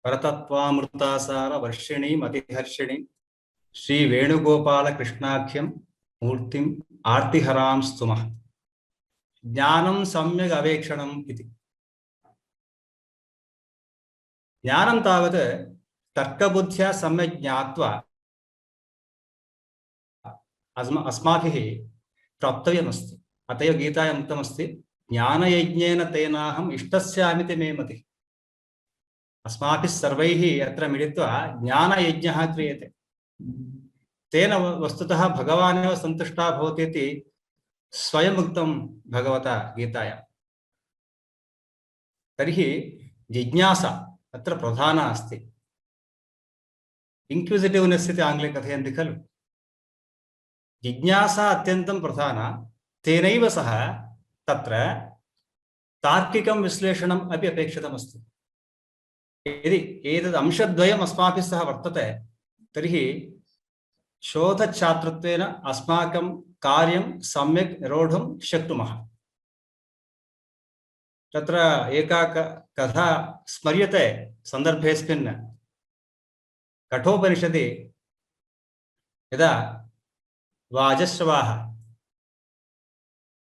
परतत्वामृतासार वर्षिणी मतिहर्षिणी श्री वेणुगोपाल कृष्णाख्यं मूर्तिम् आर्तिहरां स्तुमः। ज्ञानं सम्यग् अवेक्षणम् इति। ज्ञानं तावत् तर्कबुद्ध्या सम्यक् ज्ञात्वा अस्माभिः प्राप्तव्यमस्ति। अत एव गीतायाम् उक्तमस्ति, ज्ञानयज्ञेन तेनाहम् इष्टस्यामिति मे मतिः। अस्माभिः सर्वैः अत्र मिलित्वा ज्ञानयज्ञः क्रियते। तेन वस्तुतः भगवानेव सन्तुष्टः भवति इति स्वयम् उक्तं भगवता गीतायां। तर्हि जिज्ञासा अत्र प्रधाना अस्ति। इन्क्विसिटिव्नेस् इति आङ्ग्ले कथयन्ति खलु। जिज्ञासा अत्यन्तं प्रधाना। तेनैव सह तत्र तार्किकं विश्लेषणम् अपि अपेक्षितमस्ति। यदि एतद् अंशद्वयम् अस्माभिः सह वर्तते तर्हि शोधच्छात्रत्वेन अस्माकं कार्यं सम्यक् निर्वोढुं शक्नुमः। तत्र एका कथा स्मर्यते सन्दर्भेऽस्मिन्। कठोपनिषदि यदा वाजश्रवाः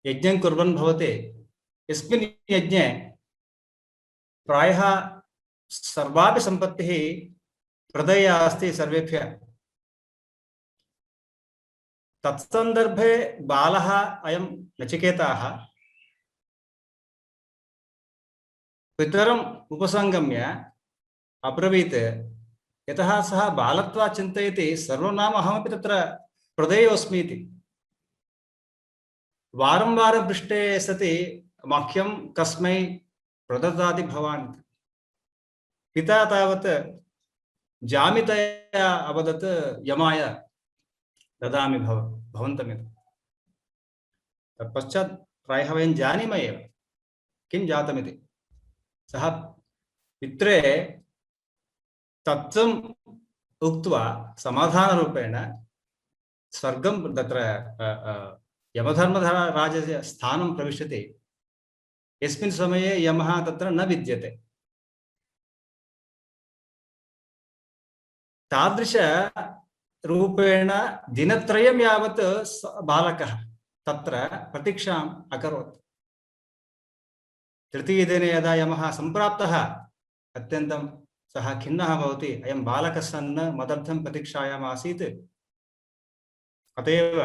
यज्ञं कुर्वन् भवति, यस्मिन् यज्ञे प्रायः सर्वापि सम्पत्तिः प्रदया अस्ति सर्वेभ्यः। तत्सन्दर्भे बालः अयं नचिकेताः पितरम् उपसङ्गम्य अब्रवीत्, यतः सः बालत्वात् चिन्तयति सर्वं नाम अहमपि तत्र प्रदेयोऽस्मि इति। वारं वारं पृष्टे सति मह्यं कस्मै प्रददाति भवान्। पिता तावत् जामितया अवदत् यमाय ददामि भवन्तमिति। तत्पश्चात् प्रायः वयं जानीमः एव किं जातमिति। सः पित्रे तत्त्वम् उक्त्वा समाधानरूपेण स्वर्गं तत्र यमधर्मराजस्य स्थानं प्रविशति। यस्मिन् समये यमः तत्र न विद्यते। तादृश रूपेण दिनत्रयं यावत् बालकः तत्र प्रतीक्षाम् अकरोत्। तृतीयदिने यदा यमः सम्प्राप्तः अत्यन्तं सः खिन्नः भवति। अयं बालकः सन् मदर्थं प्रतीक्षायाम् आसीत्। अत एव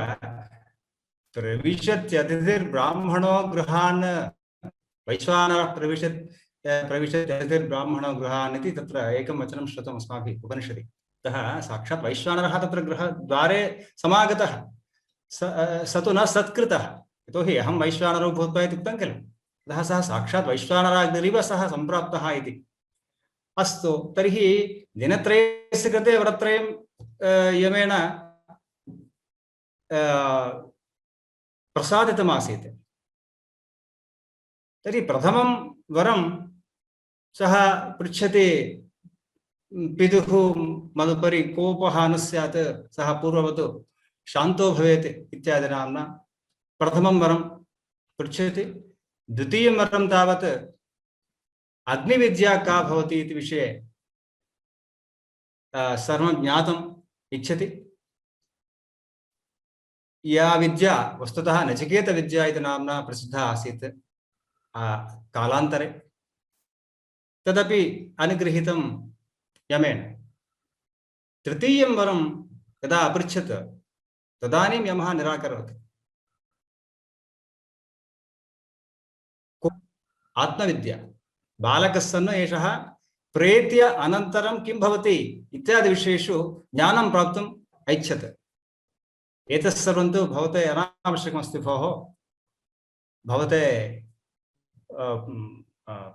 प्रविशत्यतिथिर्ब्राह्मणो गृहान्, वैश्वानरः प्रविशत्यतिथिर्ब्राह्मणो गृहान् इति तत्र एकं वचनं श्रुतम् अस्माभिः उपनिषदि। अतः साक्षात् वैश्वानरः तत्र गृहद्वारे समागतः। स तु न सत्कृतः, यतोहि अहं वैश्वानरो भूत्वा इति उक्तं खलु। अतः सः साक्षात् वैश्वानराग्निरिव सः सम्प्राप्तः इति। अस्तु, तर्हि दिनत्रयस्य कृते व्रतत्रयं यमेन प्रसादितमासीत्। तर्हि प्रथमं वरं सः पृच्छति, पितुः मदुपरि कोपः न स्यात्, सः पूर्ववत् शान्तो भवेत् इत्यादि नाम्ना प्रथमं वरं पृच्छति। द्वितीयं वरं तावत् अग्निविद्या का भवति इति विषये सर्वं ज्ञातुम् इच्छति। या विद्या वस्तुतः नचिकेतविद्या इति नाम्ना प्रसिद्धा आसीत् कालान्तरे, तदपि अनुगृहीतं यमेन। तृतीयं वरं यदा अपृच्छत् तदानीं यमः निराकरोत्। आत्मविद्या बालकः सन् एषः प्रेत्य अनन्तरं किं भवति इत्यादि विषयेषु ज्ञानं प्राप्तुम् ऐच्छत्। एतत् सर्वं तु भवते अनावश्यकमस्ति भोः। भवते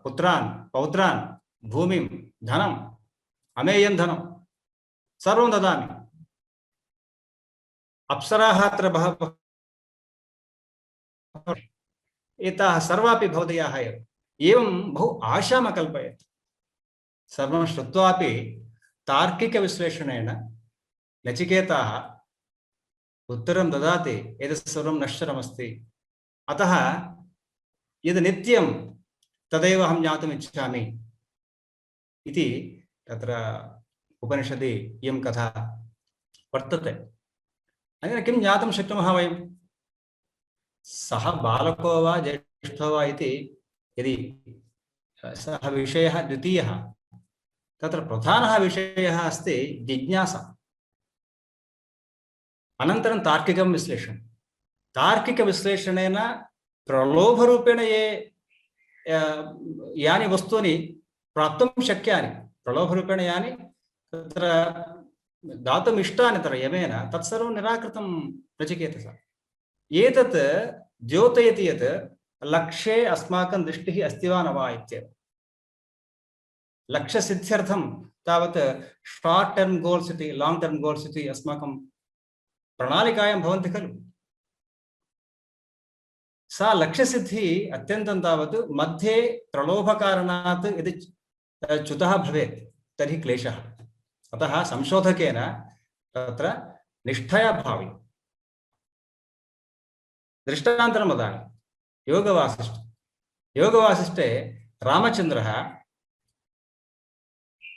पुत्रान् पौत्रान् भूमिं धनम् अमेयं धनं सर्वं ददामि। अप्सराः अत्र बहवः, एताः सर्वापि भवदीयाः एव। एवं बहु आशाम् अकल्पयत्। सर्वं श्रुत्वापि तार्किकविश्लेषणेन नचिकेताः उत्तरं ददाति, एतत् सर्वं नश्वरमस्ति। अतः यद् नित्यं तदेव अहं ज्ञातुम् इच्छामि इति तत्र उपनिषदि इयं कथा वर्तते। अनेन किं ज्ञातुं शक्नुमः वयं? सः बालको वा ज्येष्ठो वा इति यदि सः विषयः द्वितीयः, तत्र प्रधानः विषयः अस्ति जिज्ञासा, अनन्तरं तार्किकं विश्लेषणं। तार्किकविश्लेषणेन प्रलोभरूपेण यानि वस्तूनि प्राप्तुं शक्यानि, प्रलोभरूपेण यानि तत्र दातुम् इष्टानि तत्र यमेन, तत्सर्वं निराकृतं नचिकेतसा। एतत् द्योतयति यत् लक्ष्ये अस्माकं दृष्टिः अस्ति वा न वा इत्येव। लक्ष्यसिद्ध्यर्थं तावत् शार्ट् टर्म् गोल्स् इति लाङ्ग् टर्म् गोल्स् इति अस्माकं प्रणालिकायां भवन्ति खलु। सा लक्ष्यसिद्धिः अत्यन्तं तावत् मध्ये प्रलोभकारणात् यदि च्युतः भवेत् तर्हि क्लेशः। अतः संशोधकेन तत्र निष्ठया भावी। दृष्टान्तरं वदामि। योगवासिष्ठे रामचन्द्रः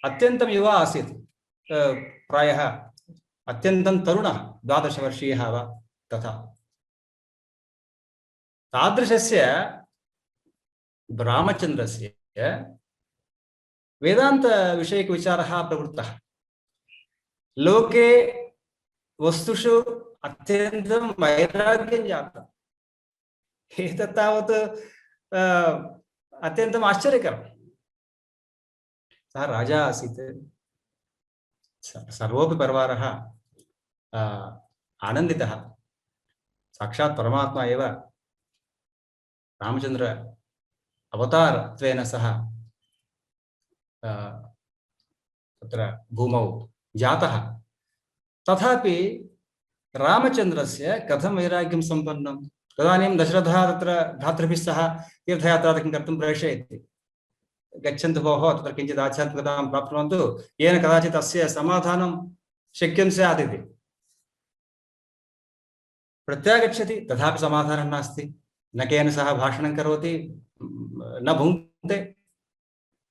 अत्यन्तं युवा आसीत्, प्रायः अत्यन्तं तरुणः, 12 वर्षीयः वा तथा। तादृशस्य रामचन्द्रस्य वेदान्तविषयकविचारः प्रवृत्तः। लोके वस्तुषु अत्यन्तं वैराग्यं जातम्। एतत् तावत् अत्यन्तम् आश्चर्यकरम्। सः राजा आसीत्। सर्वोऽपि परिवारः आनन्दितः। साक्षात् परमात्मा एव रामचन्द्र अवतारत्वेन सह तत्र भूमौ जातः। तथापि रामचन्द्रस्य कथं वैराग्यं सम्पन्नं? तदानीं दशरथः तत्र भ्रातृभिः सह तीर्थयात्रादिकं कर्तुं प्रेषयति। गच्छन्तु भोः, तत्र किञ्चित् आध्यात्मिकतां प्राप्नुवन्तु, येन कदाचित् अस्य समाधानं शक्यं स्यात् इति। प्रत्यागच्छति, तथापि समाधानं नास्ति। न केन सह भाषणं करोति, न भुङ्क्ते,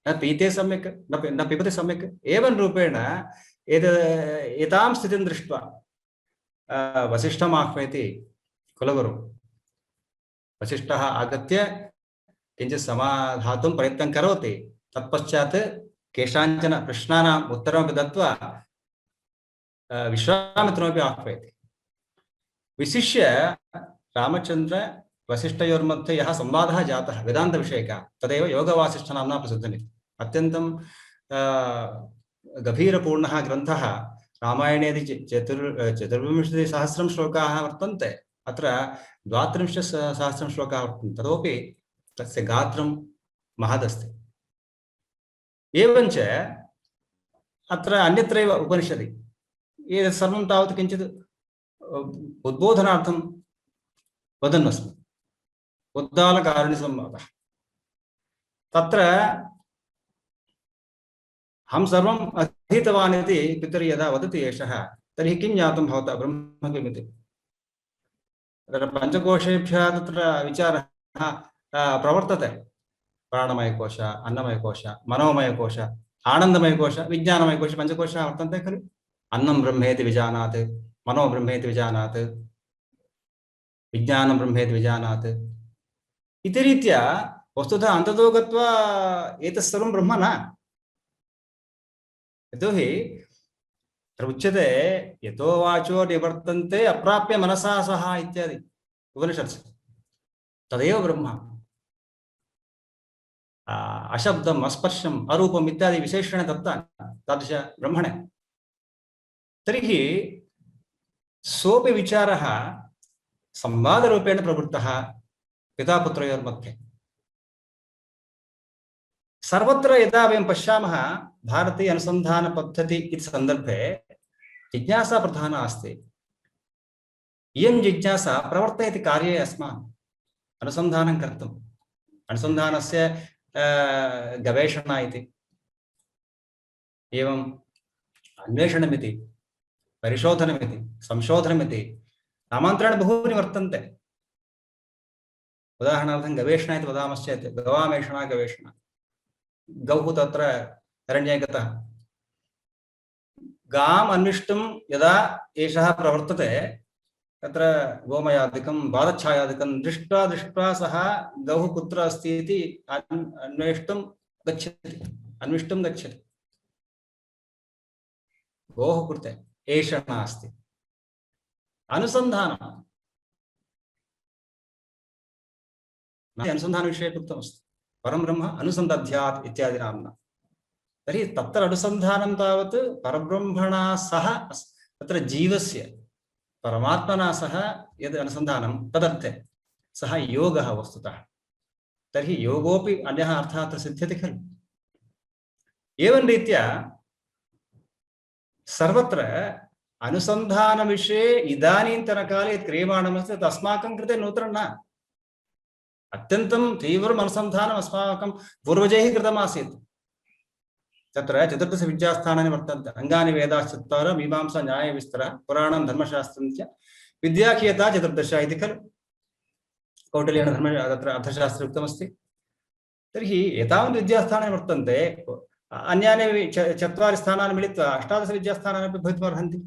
न पीते सम्यक्, न पिबते सम्यक्। एवं रूपेण एतां स्थितिं दृष्ट्वा वसिष्ठम् आह्वयति कुलगुरु। वसिष्ठः आगत्य किञ्चित् समाधातुं प्रयत्नं करोति। तत्पश्चात् केषाञ्चन प्रश्नानाम् उत्तरमपि दत्त्वा विश्वामित्रमपि आह्वयति। विशिष्य रामचन्द्र वसिष्ठयोर्मध्ये यः संवादः जातः वेदान्तविषयकः, तदेव योगवासिष्ठनाम्ना प्रसिद्धमिति। अत्यन्तं गभीरपूर्णः ग्रन्थः। रामायणे यदि 24,000 श्लोकाः वर्तन्ते, अत्र 32,000 श्लोकाः वर्तन्ते। ततोपि तस्य गात्रं महदस्ति। एवञ्च अत्र अन्यत्रैव उपनिषदि एतत् सर्वं तावत् किञ्चित् उद्बोधनार्थं वदन्नस्मि। उद्दालकारुण्यसंवादः। तत्र अहं सर्वम् अधीतवान् इति पितरि यदा वदति एषः, तर्हि किं ज्ञातं भवता ब्रह्म किमिति? तत्र पञ्चकोशेभ्यः तत्र विचारः प्रवर्तते। प्राणमयकोश, अन्नमयकोश, मनोमयकोश, आनन्दमयकोश, विज्ञानमयकोश, पञ्चकोशाः वर्तन्ते खलु। अन्नं ब्रह्मेति विजानात्, मनो ब्रह्मेति विजानात्, विज्ञानं ब्रह्मेति विजानात् इति रीत्या वस्तुतः अन्ततो गत्वा एतत् सर्वं ब्रह्म न। यतोहि उच्यते यतो वाचो निवर्तन्ते अप्राप्य मनसा सह इत्यादि उपनिषत्सु। तदेव ब्रह्म। अशब्दम्, अस्पर्शम्, अरूपम् इत्यादि विशेषण दत्तानि तादृश ब्रह्मणे। तर्हि सोऽपि विचारः संवादरूपेण प्रवृत्तः पितापुत्रयोर्मध्ये। सर्वत्र यदा वयं पश्यामः भारतीय अनुसन्धानपद्धति इति सन्दर्भे जिज्ञासा प्रधाना अस्ति। इयं जिज्ञासा प्रवर्तयति कार्ये अस्मान् अनुसन्धानं कर्तुम्। अनुसन्धानस्य गवेषणा इति, एवम् अन्वेषणमिति, परिशोधनमिति, संशोधनमिति नामान्तराणि बहूनि वर्तन्ते। उदाहरणार्थं गवेषणा इति वदामश्चेत् गवामेषणा गवेषणा। गौः तत्र अरण्ये गतः, गाम् अन्विष्टुं यदा एषः प्रवर्तते तत्र गोमयादिकं पादच्छायादिकं दृष्ट्वा दृष्ट्वा सः गौः कुत्र अस्ति इति अन्वेष्टुं गच्छति गोः कृते एषः नास्ति अनुसन्धानम् अनुसन्धानविषये उक्तमस्ति परं ब्रह्म अनुसन्दध्यात् इत्यादि नाम्ना तर्हि तत्र अनुसन्धानं तावत् परब्रह्मणा सह तत्र जीवस्य परमात्मना सह यद् अनुसन्धानं तदर्थे सः योगः वस्तुतः तर्हि योगोऽपि अन्यः अर्थः अत्र सिद्ध्यति खलु एवं रीत्या सर्वत्र अनुसन्धानविषये इदानीन्तनकाले यत् क्रियमाणमस्ति तत् अस्माकं कृते नूतनं न अत्यन्तं तीव्रम् अनुसन्धानम् अस्माकं पूर्वजैः कृतमासीत् तत्र चतुर्दश विद्यास्थानानि वर्तन्ते अङ्गानि वेदाश्चत्वारः मीमांसा न्यायविस्तरः पुराणं धर्मशास्त्रं च विद्याकीयता चतुर्दश इति खलु कौटिल्येन धर्म तत्र अर्थशास्त्रे उक्तमस्ति तर्हि एतावत् विद्यास्थानानि वर्तन्ते अन्यानि चत्वारि स्थानानि मिलित्वा अष्टादश विद्यास्थानानि अपि भवितुमर्हन्ति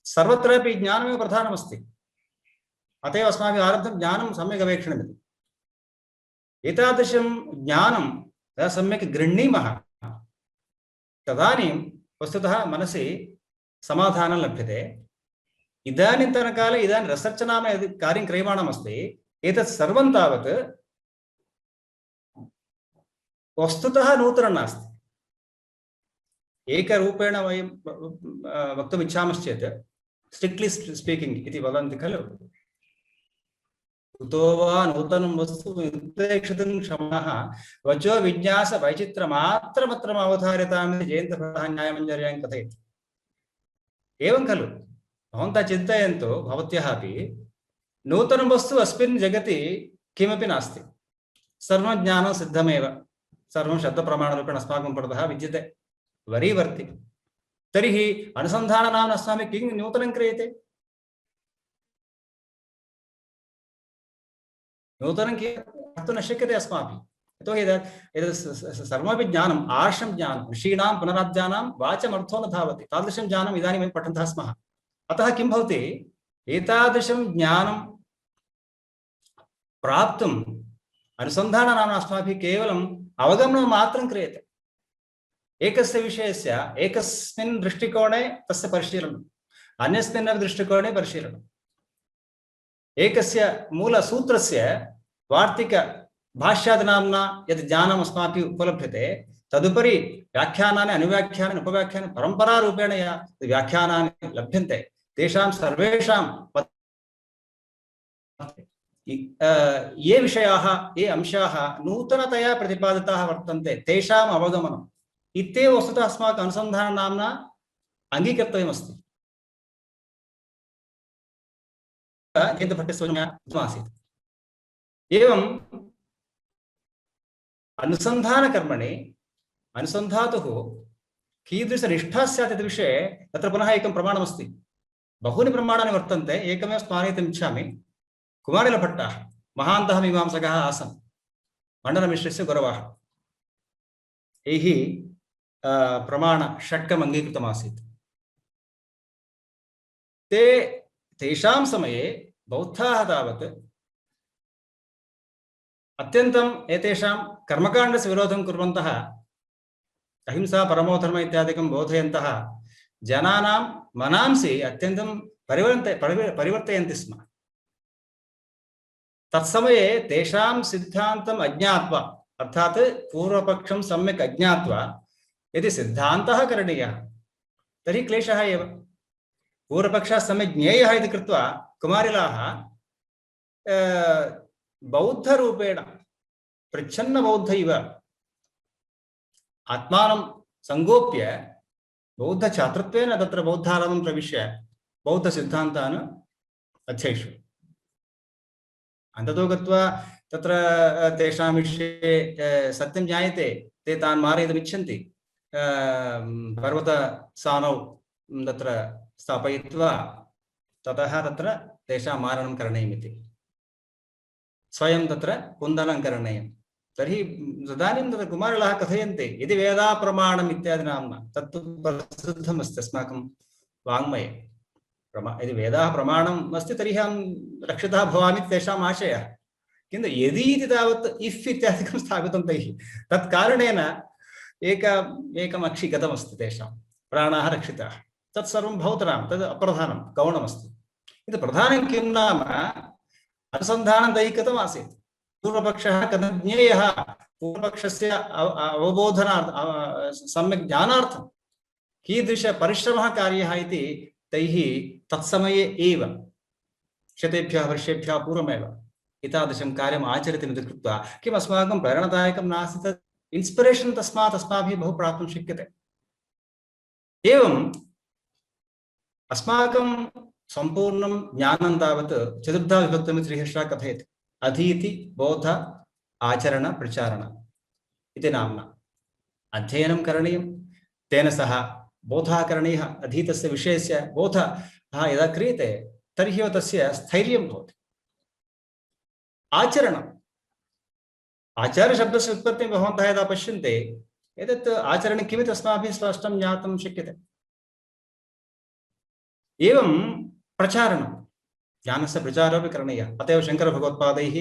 सर्वत्रापि ज्ञानमेव प्रधानमस्ति अत एव अस्माभिः आरब्धं ज्ञानं सम्यक् अवेक्षणमिति एतादृशं ज्ञानं यदा सम्यक् गृह्णीमः तदानीं वस्तुतः मनसि समाधानं लभ्यते इदानीन्तनकाले इदानीं रिसर्च् नाम यदि कार्यं क्रियमाणमस्ति एतत् सर्वं तावत् वस्तुतः नूतनं नास्ति एकरूपेण वयं वक्तुम् इच्छामश्चेत् स्ट्रिक्ट्लि स्पीकिङ्ग् इति वदन्ति खलु कुतो वा नूतनं वस्तु उपेक्षितुं क्षमः वचो विज्ञास वैचित्रमात्रमत्रम् अवधार्यताम् इति जयन्तभट्टः न्यायमञ्जर्यां कथयति एवं खलु भवन्तः चिन्तयन्तु भवत्यः अपि नूतनं वस्तु अस्मिन् जगति किमपि नास्ति सर्वं ज्ञानं सिद्धमेव सर्वं शब्दप्रमाणरूपेण अस्माकं पुरतः विद्यते वरीवर्ति तर्हि अनुसन्धाननाम अस्माभिः किं नूतनं क्रियते नूतनं कर्तुं न शक्यते अस्माभिः यतोहि एतत् सर्वमपि ज्ञानम् आर्षं ज्ञानं ऋषीणां पुनराद्यानां वाचमर्थो न धावति तादृशं ज्ञानम् इदानीं वयं पठन्तः स्मः अतः किं भवति एतादृशं ज्ञानं प्राप्तुम् अनुसन्धाननाम अस्माभिः केवलम् अवगमनं मात्रं क्रियते एकस्य विषयस्य एकस्मिन् दृष्टिकोणे तस्य परिशीलनम् अन्यस्मिन् दृष्टिकोणे परिशीलनम् एकस्य मूलसूत्रस्य वार्तिकभाष्यादिनाम्ना यद् ज्ञानम् अस्माभिः उपलभ्यते तदुपरि व्याख्यानानि अनुव्याख्यानानि उपव्याख्यानानि परम्परारूपेण व्याख्यानानि लभ्यन्ते तेषां सर्वेषां ये विषयाः ये अंशाः नूतनतया प्रतिपादिताः वर्तन्ते तेषाम् अवगमनम् इत्येव वस्तुतः अस्माकम् अनुसन्धाननाम्ना अङ्गीकर्तव्यमस्ति आसीत् एवं अनुसन्धानकर्मणि अनुसन्धातुः कीदृशनिष्ठा स्यात् इति विषये तत्र पुनः एकं प्रमाणमस्ति बहूनि प्रमाणानि वर्तन्ते एकमेव स्मारयितुम् इच्छामि कुमारिलभट्टाः महान्तः मीमांसकाः आसन् मण्डनमिश्रस्य गुरवः यैः प्रमाणषट्कम् अङ्गीकृतमासीत् तेषां समये बौद्धाः तावत् अत्यन्तम् एतेषां कर्मकाण्डस्य विरोधं कुर्वन्तः अहिंसा परमो धर्म इत्यादिकं बोधयन्तः जनानां मनांसि अत्यन्तं परिवर्तयन्ति स्म तत्समये तेषां सिद्धान्तम् अज्ञात्वा अर्थात् पूर्वपक्षं सम्यक् अज्ञात्वा यदि सिद्धान्तः करणीयः तर्हि क्लेशः एव पूर्वपक्षः सम्यक् ज्ञेयः इति कृत्वा कुमारिलाः बौद्धरूपेण प्रच्छन्नबौद्ध इव आत्मानं संगोप्य बौद्धछात्रत्वेन तत्र बौद्धालयं प्रविश्य बौद्धसिद्धान्तान् अध्येषु अन्ततो गत्वा तत्र तेषां विषये सत्यं ज्ञायते ते तान् मारयितुमिच्छन्ति पर्वतसानौ तत्र स्थापयित्वा ततः तत्र तेषां मारणं करणीयमिति स्वयं तत्र कुन्दनं करणीयम् तर्हि तदानीं तत्र कुमारिलः कथयन्ति यदि वेदा प्रमाणम् इत्यादि नाम्ना तत्तु प्रसिद्धमस्ति अस्माकं वाङ्मये यदि वेदाः प्रमाणम् अस्ति तर्हि अहं रक्षितः भवामि तेषाम् आशयः किन्तु यदि इति तावत् इफ् इत्यादिकं स्थापितं तैः तत्कारणेन एकम् अक्षि गतमस्ति तेषां प्राणाः रक्षिताः तत्सर्वं भवतरां तद् अप्रधानं गौणमस्ति किन्तु प्रधानं किं नाम अनुसन्धानं तैः कृतमासीत् पूर्वपक्षः कथं ज्ञेयः पूर्वपक्षस्य अवबोधनार्थं सम्यक् ज्ञानार्थं कीदृशपरिश्रमः कार्यः इति तैः तत्समये एव शतेभ्यः वर्षेभ्यः पूर्वमेव एतादृशं कार्यम् आचरितमिति कृत्वा किम् अस्माकं प्रेरणादायकं नास्ति तत् इन्स्पिरेशन् तस्मात् अस्माभिः बहु प्राप्तुं शक्यते एवम् अस्माकं सम्पूर्णं ज्ञानं तावत् चतुर्धा विभक्तमिति श्रीहर्षः कथयति अधीति बोध आचरण प्रचारण इति नाम्ना अध्ययनं करणीयं तेन सह बोधः करणीयः अधीतस्य विषयस्य बोधः यदा क्रियते तर्हि एव तस्य स्थैर्यं भवति आचरणम् आचार्यशब्दस्य उत्पत्तिं भवन्तः यदा पश्यन्ते एतत् आचरणे किमिति अस्माभिः स्पष्टं ज्ञातुं शक्यते एवं प्रचारणं ज्ञानस्य प्रचारोऽपि करणीयः अत एव शङ्करभगवत्पादैः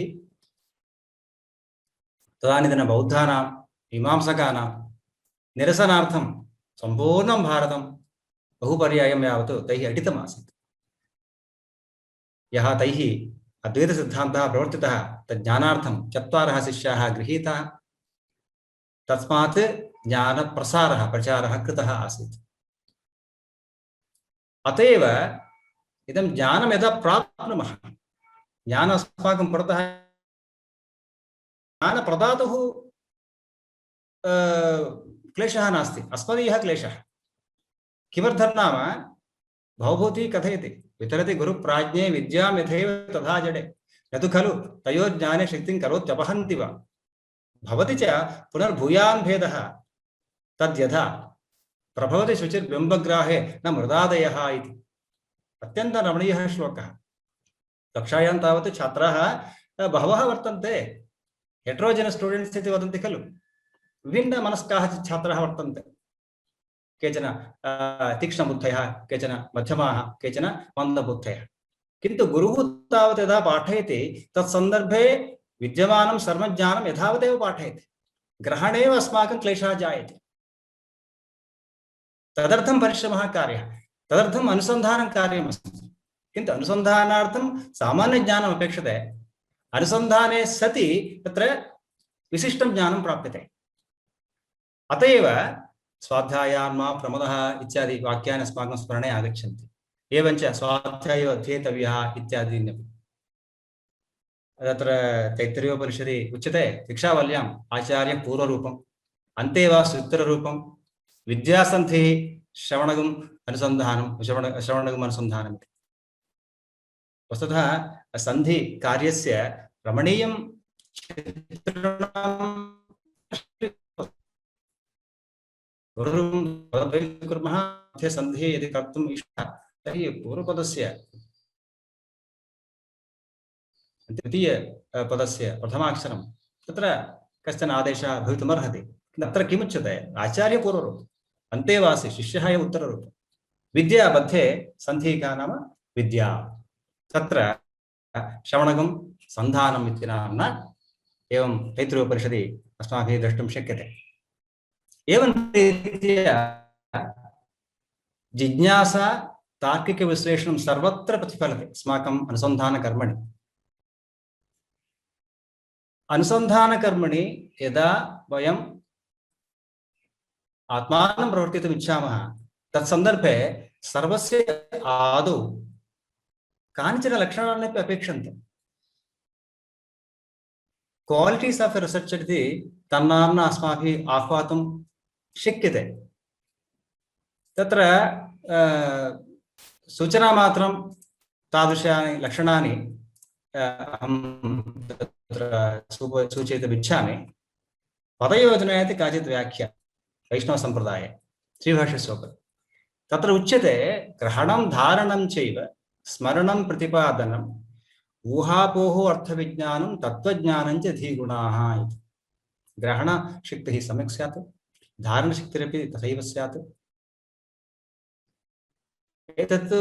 तदानीन्तनबौद्धानां मीमांसकानां निरसनार्थं सम्पूर्णं भारतं बहुपर्यायं यावत् तैः अटितमासीत् यः तैः अद्वैतसिद्धान्तः प्रवर्तितः तज्ज्ञानार्थं चत्वारः शिष्याः गृहीताः तस्मात् ज्ञानप्रसारः प्रचारः कृतः आसीत् अत एव इदं ज्ञानं यदा प्राप्नुमः ज्ञानम् अस्माकं पुरतः ज्ञानप्रदातुः क्लेशः नास्ति अस्मदीयः क्लेशः किमर्थं नाम भवभूतिः कथयति वितरति गुरुप्राज्ञे विद्यां यथैव तथा जडे न तु खलु तयोर्ज्ञाने शक्तिं करोत्यपहन्ति वा भवति च पुनर्भूयान् भेदः तद्यथा प्रभवति शुचिर्बिम्बग्राहे न मृदादयः इति अत्यन्तं रमणीयः श्लोकः कक्षायां तावत् छात्राः बहवः वर्तन्ते हेट्रोजेनस् स्टूडेंट्स् इति वदन्ति खलु विभिन्नमनस्काः छात्राः वर्तन्ते केचन तीक्ष्णबुद्धयः केचन मध्यमाः केचन मन्दबुद्धयः किन्तु गुरुः तावत् यदा पाठयति तत्सन्दर्भे विद्यमानं सर्वज्ञानं यथावदेव पाठयति ग्रहणेव अस्माकं क्लेशः जायते तदर्थं परिश्रमः कार्यः तदर्थम् अनुसन्धानं कार्यमस्ति किन्तु अनुसन्धानार्थं सामान्यज्ञानम् अपेक्षते अनुसन्धाने सति तत्र विशिष्टं ज्ञानं प्राप्यते अत एव स्वाध्यायान्मा प्रमदः इत्यादि वाक्यानि अस्माकं स्मरणे आगच्छन्ति एवञ्च स्वाध्यायो अध्येतव्यः इत्यादीन्यपि तत्र तैत्तिरीयोपनिषदि उच्यते दीक्षावल्याम् आचार्यपूर्वरूपम् अन्ते वा सूत्ररूपं विद्यासन्धिः श्रवणगम् अनुसन्धानं श्रवणगम् अनुसन्धानम् वस्तुतः सन्धि कार्यस्य रमणीयं कुर्मः सन्धिः यदि कर्तुम् इष्टः तर्हि पूर्वपदस्य द्वितीयपदस्य प्रथमाक्षरं तत्र कश्चन आदेशः भवितुमर्हति अत्र किमुच्यते आचार्यपूर्वरूपम् अन्ते वासि शिष्यः एव उत्तररूपं विद्या मध्ये सन्धिका नाम विद्या तत्र श्रवणगं सन्धानम् इति नाम्ना एवं तैत्तिरीयोपनिषदि अस्माभिः द्रष्टुं शक्यते एवं रीत्या जिज्ञासा तार्किकविश्लेषणं सर्वत्र प्रतिफलते अस्माकम् अनुसन्धानकर्मणि यदा वयम् आत्मानं प्रवर्तितुम् इच्छामः तत्सन्दर्भे सर्वस्य आदौ कानिचन लक्षणानि अपि अपेक्षन्ते क्वालिटीस् आफ् ए रिसर्चर् इति तन्नाम्ना अस्माभिः आह्वातुं शक्यते तत्र सूचनामात्रं तादृशानि लक्षणानि अहं तत्र सूचयितुमिच्छामि पदयोजना इति काचित् व्याख्या वैष्णवसम्प्रदाये श्रीभाष्यश्लोके तत्र उच्यते ग्रहणं धारणं चैव स्मरणं प्रतिपादनम् ऊहापोहो अर्थविज्ञानं तत्त्वज्ञानं च धीगुणाः इति ग्रहणशक्तिः सम्यक् स्यात्, धारणशक्तिरपि तथैव स्यात्। एतत्तु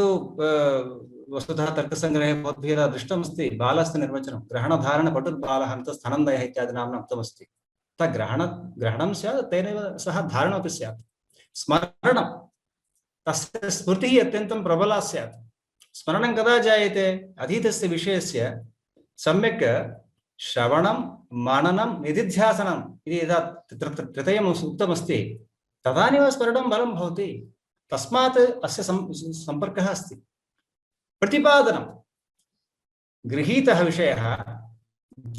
वस्तुतः तर्कसङ्ग्रहे भवद्भिः दृष्टमस्ति, बालस्य निर्वचनं ग्रहणधारणपटुर्बालः अन्तस्थानन्दयः इत्यादि नाम्ना उक्तमस्ति। ग्रहणं स्यात्, तेनैव सह धारणमपि स्यात्। स्मरणं, तस्य स्मृतिः अत्यन्तं प्रबला स्यात्। स्मरणं कदा जायते? अधीतस्य विषयस्य सम्यक् श्रवणं, मननं, निधिध्यासनम् इति यदा त्रितयम् उक्तमस्ति तदानीव स्मरणं बलं भवति। तस्मात् अस्य सम्पर्कः अस्ति। प्रतिपादनं, गृहीतः विषयः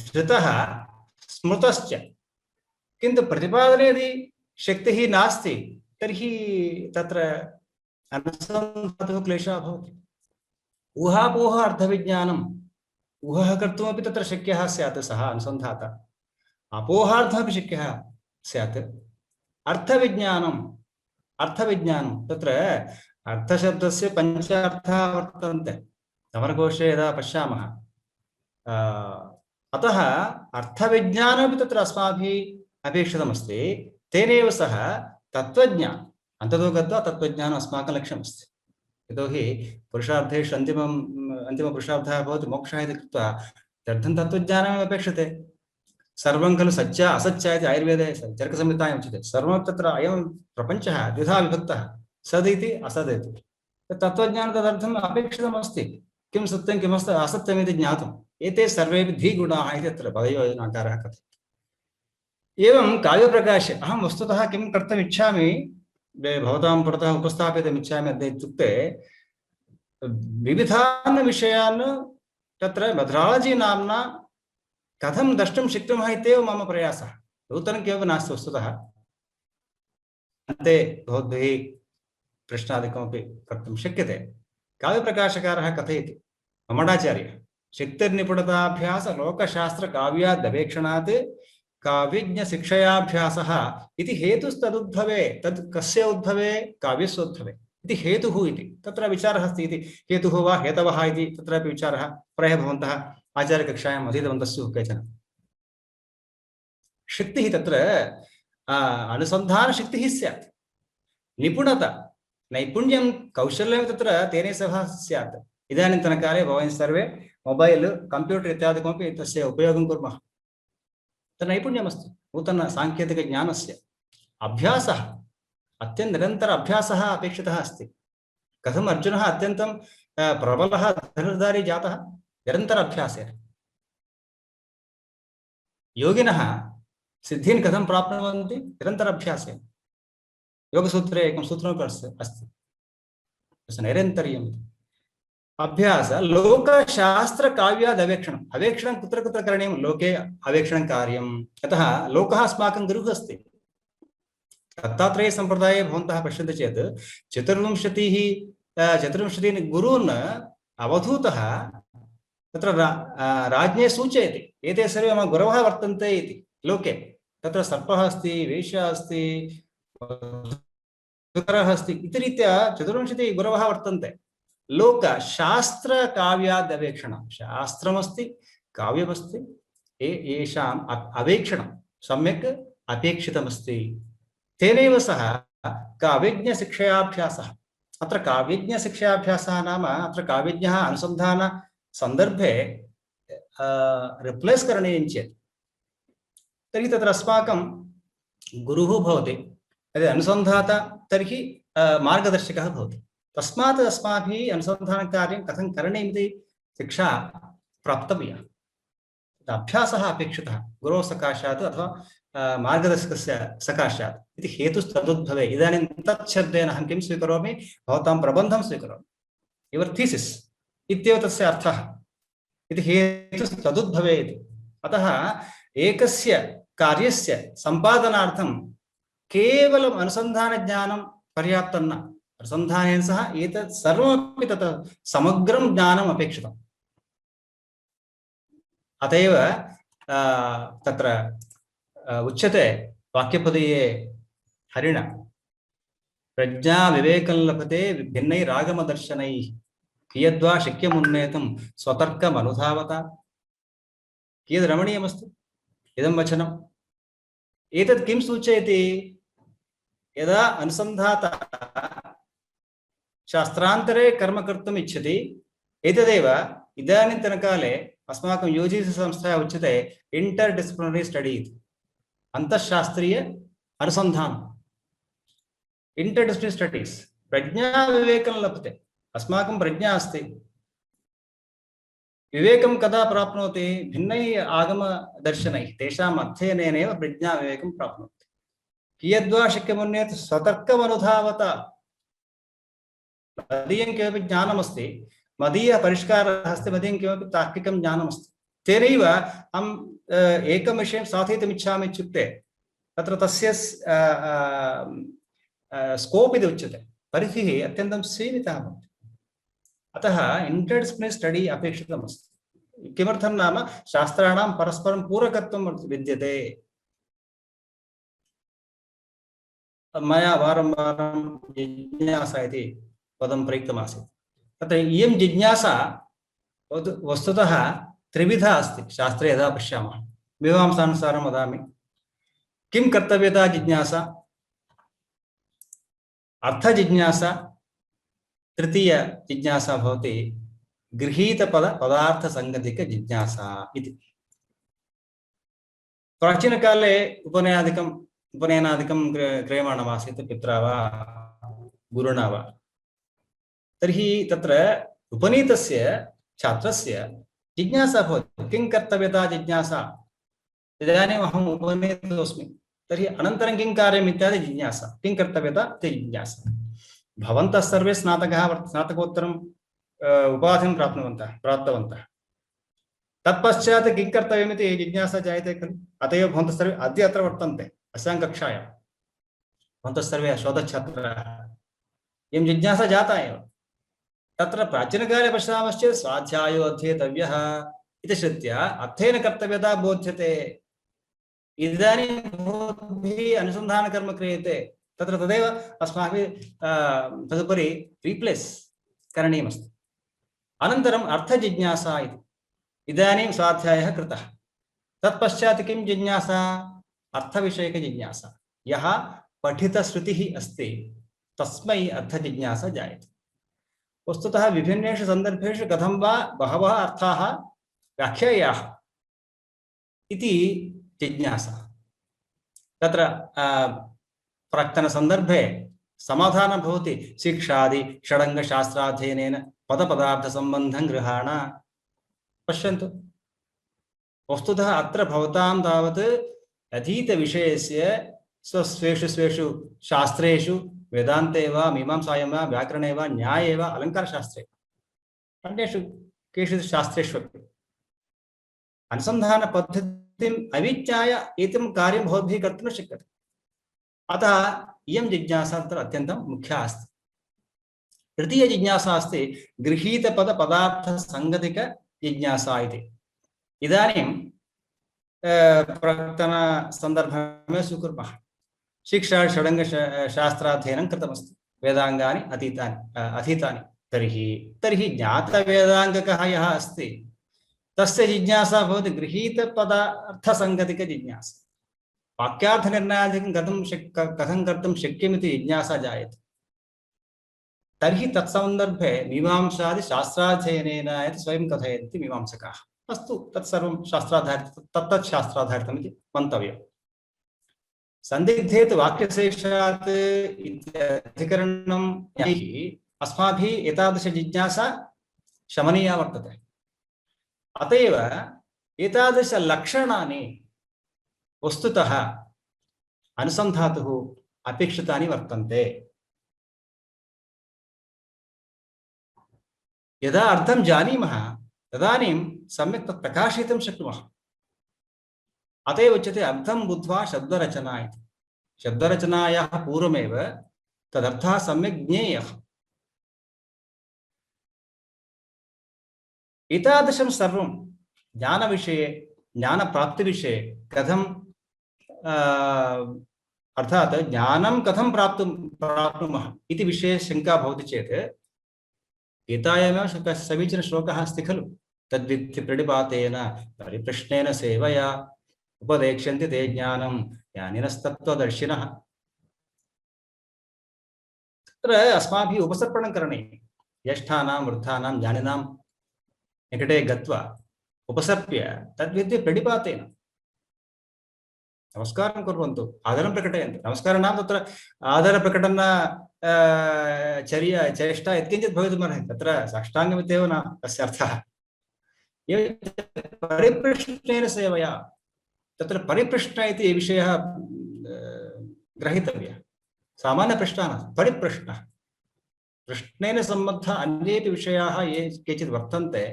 धृतः स्मृतश्च, किन्तु प्रतिपादने यदि शक्तिः नास्ति तर्हि तत्र अनुसन्धातुः क्लेशः भवति। ऊहापोह अर्थविज्ञानम्, ऊहः कर्तुमपि तत्र शक्यः स्यात् सः अनुसन्धाता, अपोहार्थमपि शक्यः स्यात्। अर्थविज्ञानं तत्र अर्थशब्दस्य पञ्च अर्थाः वर्तन्ते अमरकोशे यदा पश्यामः। अतः अर्थविज्ञानमपि तत्र अस्माभिः अपेक्षितमस्ति। तेनैव सह तत्त्वज्ञानम्, अन्ततो गत्वा तत्त्वज्ञानम् अस्माकं लक्ष्यमस्ति। यतोहि पुरुषार्थेषु अन्तिमपुरुषार्थः भवति मोक्षः इति कृत्वा तदर्थं तत्त्वज्ञानम् अपेक्षते। सर्वं खलु सच्च असच्च इति आयुर्वेदे चरकसंहितायाम् उच्यते। सर्वं तत्र अयं प्रपञ्चः द्विधा विभक्तः, सदिति असदिति। तत्त्वज्ञानं तदर्थम् अपेक्षितमस्ति। किं सत्यं किम् असत्यमिति ज्ञातुम्। एते सर्वेपि द्विगुणाः इति अत्र पदयोजनाकारः कथयति। एवं काव्यप्रकाशे अहं वस्तुतः किं कर्तुमिच्छामि, भवतां पुरतः उपस्थापितुमिच्छामि अद्य इत्युक्ते विविधान् विषयान् तत्र मेथडालजि नाम्ना कथं द्रष्टुं शक्नुमः इत्येव मम प्रयासः। नूतनं किमपि नास्ति वस्तुतः। अन्ते भवद्भिः प्रश्नादिकमपि कर्तुं शक्यते। काव्यप्रकाशकारः कथयति, ममडाचार्यः, शक्तिर्निपुणताभ्यास लोकशास्त्रकाव्यादवेक्षणात् काव्यज्ञशिक्षयाभ्यासः इति हेतुस्तदुद्भवे। तद् कस्य उद्भवे? काव्यस्य उद्भवे इति हेतुः इति तत्र विचारः अस्ति। इति हेतुः वा हेतवः इति तत्रापि विचारः प्रायः भवन्तः आचार्यकक्षायाम् अधीतवन्तः स्युः केचन। शक्तिः तत्र अनुसन्धानशक्तिः स्यात्, निपुणता, नैपुण्यं, कौशल्यं तत्र तेन सह स्यात्। इदानीन्तनकाले वयं सर्वे मोबैल्, कम्प्यूटर् इत्यादिकमपि तस्य उपयोगं कुर्मः। तत्र नैपुण्यमस्ति। नूतनसाङ्केतिकज्ञानस्य अभ्यासः, निरन्तर अभ्यासः अपेक्षितः अस्ति। कथम् अर्जुनः अत्यन्तं प्रबलः धनुर्धारी जातः? निरन्तर अभ्यासेन। योगिनः सिद्धिं कथं प्राप्नुवन्ति? निरन्तर अभ्यासेन। योगसूत्रे एकं सूत्रमपि अस्ति, नैरन्तर्यम्। अभ्यास लोकशास्त्रकाव्यादवेक्षणम्। अवेक्षणं कुत्र कुत्र करणीयं? लोके अवेक्षणं कार्यम्। यतः लोकः अस्माकं गुरुः अस्ति। दत्तात्रेयसम्प्रदाये भवन्तः पश्यन्ति चेत् 24 गुरून् अवधूतः तत्र राज्ञे सूचयति, एते सर्वे मम गुरवः वर्तन्ते इति। लोके तत्र सर्पः अस्ति, वेश्या अस्ति, अस्ति इति रीत्या 24 गुरवः वर्तन्ते। लोकशास्त्रकाव्यादवेक्षणं, शास्त्रमस्ति, काव्यमस्ति, येषाम् अवेक्षणं सम्यक् अपेक्षितमस्ति। तेनैव सह काव्यज्ञशिक्षयाभ्यासः। अत्र काव्यज्ञशिक्षयाभ्यासः नाम अत्र काव्यज्ञः अनुसन्धानसन्दर्भे रिप्लेस् करणीयं चेत् तर्हि तत्र अस्माकं गुरुः भवति, यदि अनुसन्धाता तर्हि मार्गदर्शकः भवति। तस्मात् अस्माभिः अनुसन्धानकार्यं कथं करणीयमिति शिक्षा प्राप्तव्या। अभ्यासः अपेक्षितः गुरोः सकाशात् अथवा मार्गदर्शकस्य सकाशात् इति हेतुस्तदुद्भवे। इदानीं तत् शब्देन अहं किं स्वीकरोमि? भवतां प्रबन्धं स्वीकरोमि, युवर् थीसिस् इत्येव तस्य अर्थः। इति हेतुस्तदुद्भवे इति। अतः एकस्य कार्यस्य सम्पादनार्थं केवलम् अनुसन्धानज्ञानं पर्याप्तं न। अनुसन्धानेन सह एतत् सर्वमपि तत् समग्रं ज्ञानम् अपेक्षितम्। अत एव तत्र उच्यते वाक्यपदीये हरिण, प्रज्ञा विवेकं लभते भिन्नैरागमदर्शनैः कियद्वा शक्यमुन्नेतुं स्वतर्कमनुधावता। कियद् रमणीयमस्ति इदं वचनं। एतत् किं सूचयति? यदा अनुसन्धाता शास्त्रान्तरे कर्म कर्तुम् इच्छति, एतदेव इदानीन्तनकाले अस्माकं यूजीसी संस्थायाः उच्यते इंटरडिसिप्लिनरी स्टडी इति। अंतःशास्त्रीय अनुसन्धानम्, इंटरडिसिप्लिनरी स्टडीस्। प्रज्ञाविवेकं लभते। अस्माकं प्रज्ञा अस्ति, विवेकं कदा प्राप्नोति? भिन्नैः आगमदर्शनैः तेषाम् अध्ययनेनैव प्रज्ञाविवेकं प्राप्नोति। कियद्वा शक्यमन्येत् स्वतर्कमनुधावत मदीयं किमपि ज्ञानमस्ति, मदीयः परिष्कारः अस्ति, मदीयं किमपि तार्किकं ज्ञानमस्ति, तेनैव अहम् एकं विषयं साधयितुम् इच्छामि इत्युक्ते तत्र तस्य स्कोप् इति उच्यते, परिधिः अत्यन्तं सीमितः भवति। अतः इंटरडिसिप्लिनरी स्टडी अपेक्षितमस्ति। किमर्थं नाम शास्त्राणां परस्परं पूरकत्वं विद्यते। मया वारं वारं जिज्ञासा इति पदं प्रयुक्तमासीत्। तत्र इयं जिज्ञासा वस्तुतः त्रिविधा अस्ति शास्त्रे यदा पश्यामः। मीमांसानुसारं वदामि। किं कर्तव्यता जिज्ञासा, अर्थजिज्ञासा, तृतीय जिज्ञासा भवति गृहीतपद पदार्थसंगतिक जिज्ञासा इति। प्राचीनकाले उपनयनादिकं क्रियमाणमासीत् पित्रा वा गुरुणा वा। तर्हि तत्र उपनीतस्य छात्रस्य जिज्ञासा भवति। किं कर्तव्यता जिज्ञासा? इदानीम् अहम् उपनीतोऽस्मि, तर्हि अनन्तरं किं कार्यम् इत्यादि जिज्ञासा। किं कर्तव्यता इति जिज्ञासा। भवन्तः सर्वे स्नातकोत्तरम् उपाधिं प्राप्तवन्तः। तत्पश्चात् किं कर्तव्यमिति जिज्ञासा जायते खलु। अत एव भवन्तः सर्वे अद्य अत्र वर्तन्ते अस्यां कक्षायां। भवन्तः सर्वे शोधच्छात्राः। इयं जिज्ञासा जाता एव। तत्र प्राचीनकाले पश्यामश्चेत् स्वाध्यायो अध्येतव्यः इति श्रुत्या अध्ययनकर्तव्यता बोध्यते। इदानीं भवद्भिः अनुसन्धानकर्म क्रियते, तत्र तदेव अस्माभिः तदुपरि रीप्लेस् करणीयमस्ति। अनन्तरम् अर्थजिज्ञासा इति। इदानीं स्वाध्यायः कृतः, तत्पश्चात् किं जिज्ञासा? अर्थविषयकजिज्ञासा। यः पठितश्रुतिः अस्ति तस्मै अर्थजिज्ञासा जायते। वस्तुतः विभिन्नेषु सन्दर्भेषु कथं वा बहवः अर्थाः व्याख्यायाः इति जिज्ञासा। तत्र प्राक्तनसन्दर्भे समाधानं भवति शिक्षादि षडङ्गशास्त्राध्ययनेन पदपदार्थसम्बन्धं गृहाण। पश्यन्तु, वस्तुतः अत्र भवतां तावत् अधीतविषयस्य स्वेषु शास्त्रेषु वेदान्ते वा मीमांसायां वा व्याकरणे वा न्याये वा अलङ्कारशास्त्रे अन्येषु केषुचित् शास्त्रेष्वपि अनुसन्धानपद्धतिम् अविज्ञाय एतं कार्यं भवद्भिः कर्तुं न शक्यते। अतः इयं जिज्ञासा तत्र अत्यन्तं मुख्या अस्ति। तृतीय जिज्ञासा अस्ति गृहीतपदपदार्थसङ्गतिक जिज्ञासा इति। इदानीं प्राक्तनसन्दर्भं स्वीकुर्मः। शिक्षा षडङ्गशास्त्राध्ययनं कृतमस्ति, वेदाङ्गानि अधीतानि। तर्हि ज्ञातवेदाङ्गकः यः अस्ति तस्य जिज्ञासा भवति गृहीतपदार्थसङ्गतिकजिज्ञासा। वाक्यार्थनिर्णयादिकं कथं कर्तुं शक्यमिति जिज्ञासा जायते। तर्हि तत्सन्दर्भे मीमांसादिशास्त्राध्ययनेन इति स्वयं कथयन्ति मीमांसकाः। अस्तु, तत्सर्वं शास्त्राधारितं शास्त्राधारितम् इति मन्तव्यम्। संदिग्धे तु वाक्यशेषात् अधिकरणं अस्माभिः एतादृश जिज्ञासा शमनीया वर्तते। अत एव एतादृशलक्षणानि वस्तुतः अनुसन्धातुः अपेक्षितानि वर्तन्ते। यदा अर्थं जानीमः तदानीं सम्यक् तत् प्रकाशयितुं शक्नुमः। अत एव उच्यते अर्थं बुद्ध्वा शब्दरचना इति। शब्दरचनायाः पूर्वमेव तदर्थः सम्यक् ज्ञेयः। एतादृशं सर्वं ज्ञानविषये ज्ञानप्राप्तिविषये कथं अर्थात् ज्ञानं कथं प्राप्नुमः इति विषये शङ्का भवति चेत् गीतायामेव समीचीनश्लोकः अस्ति खलु, तद्विद्धि प्रणिपातेन परिप्रश्नेन सेवया उपदेक्ष्यन्ति ते ज्ञानं ज्ञानिनस्तत्त्वदर्शिनः। तत्र अस्माभिः उपसर्पणं करणीयं। ज्येष्ठानां वृद्धानां ज्ञानिनां निकटे गत्वा उपसर्प्य तद्विद्य प्रणिपातेन नमस्कारं कुर्वन्तु, आदरं प्रकटयन्तु। नमस्कारं नाम तत्र आदरप्रकटन चर्या चेष्टा यत्किञ्चित् भवितुमर्हति, तत्र साष्टाङ्गमित्येव न तस्य अर्थः। परिप्रश्नेन सेवया, तत्र परिप्रश्न इति विषयः ग्रहीतव्यः। सामान्यप्रश्नः न, परिप्रश्नः। प्रश्नेन सम्बद्ध अन्येपि विषयाः ये केचित् वर्तन्ते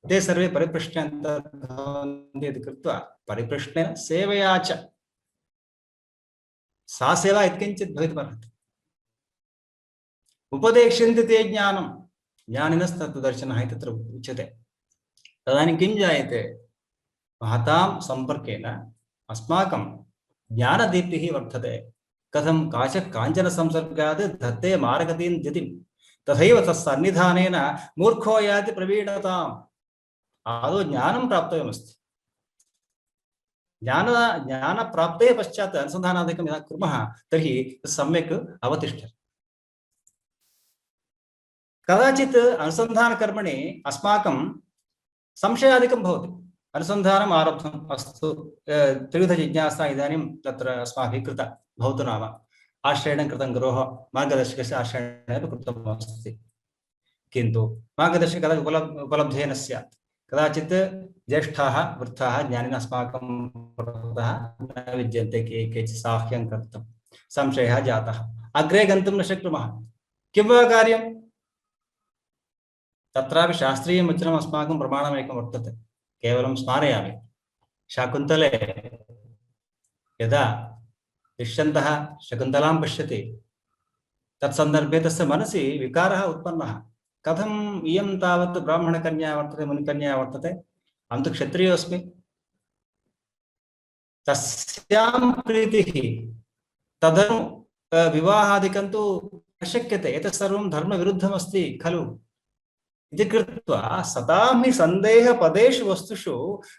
ते सर्वे परिप्रश्ने अन्तर्भवन्ति इति कृत्वा परिप्रश्नेन सेवया च सा सेवा यत्किञ्चित् भवितुमर्हति। उपदेक्ष्यन्ति ते ज्ञानं ज्ञानिनस्तत्त्वदर्शिनः इति तत्र उच्यते। तदानीं किं जायते? महतां सम्पर्केण अस्माकं ज्ञानदीप्तिः वर्धते। कथं काञ्चन संसर्गात् धत्ते मार्गतीं द्युतिं तथैव तत्सन्निधानेन मूर्खो याति प्रवीणताम्। आदौ ज्ञानं प्राप्तव्यमस्ति। ज्ञानप्राप्तेः पश्चात् अनुसन्धानादिकं यदा कुर्मः तर्हि सम्यक् अवतिष्ठति। कदाचित् अनुसन्धानकर्मणि अस्माकं संशयादिकं भवति। अनुसन्धानम् आरब्धम्, अस्तु त्रिविधजिज्ञासा इदानीं तत्र अस्माभिः कृता, भवतु नाम आश्रयणं कृतं गुरोः मार्गदर्शकस्य आश्रयणेन कृतम् अस्ति। किन्तु मार्गदर्शकः कदाचित् उपलब्धेन स्यात्। कदाचित् ज्येष्ठाः वृद्धाः ज्ञानिनः अस्माकं पुरतः न विद्यन्ते, केचित् साहाय्यं कर्तुं संशयः जातः, अग्रे गन्तुं न शक्नुमः। किं वा कार्यं? तत्रापि शास्त्रीयं वचनम् अस्माकं प्रमाणमेकं वर्तते, केवलं स्मारयामि। शाकुन्तले यदा दुष्यन्तः शकुन्तलां पश्यति, तत्सन्दर्भे तस्य मनसि विकारः उत्पन्नः। कथम् इयं तावत् ब्राह्मणकन्या वर्तते, मुनिकन्या वर्तते, अहं तु क्षत्रियोऽस्मि, तस्यां प्रीतिः, तदनु विवाहादिकं तु न शक्यते, एतत् सर्वं धर्मविरुद्धमस्ति खलु इति कृत्वा सतां हि सन्देहपदेषु वस्तुषु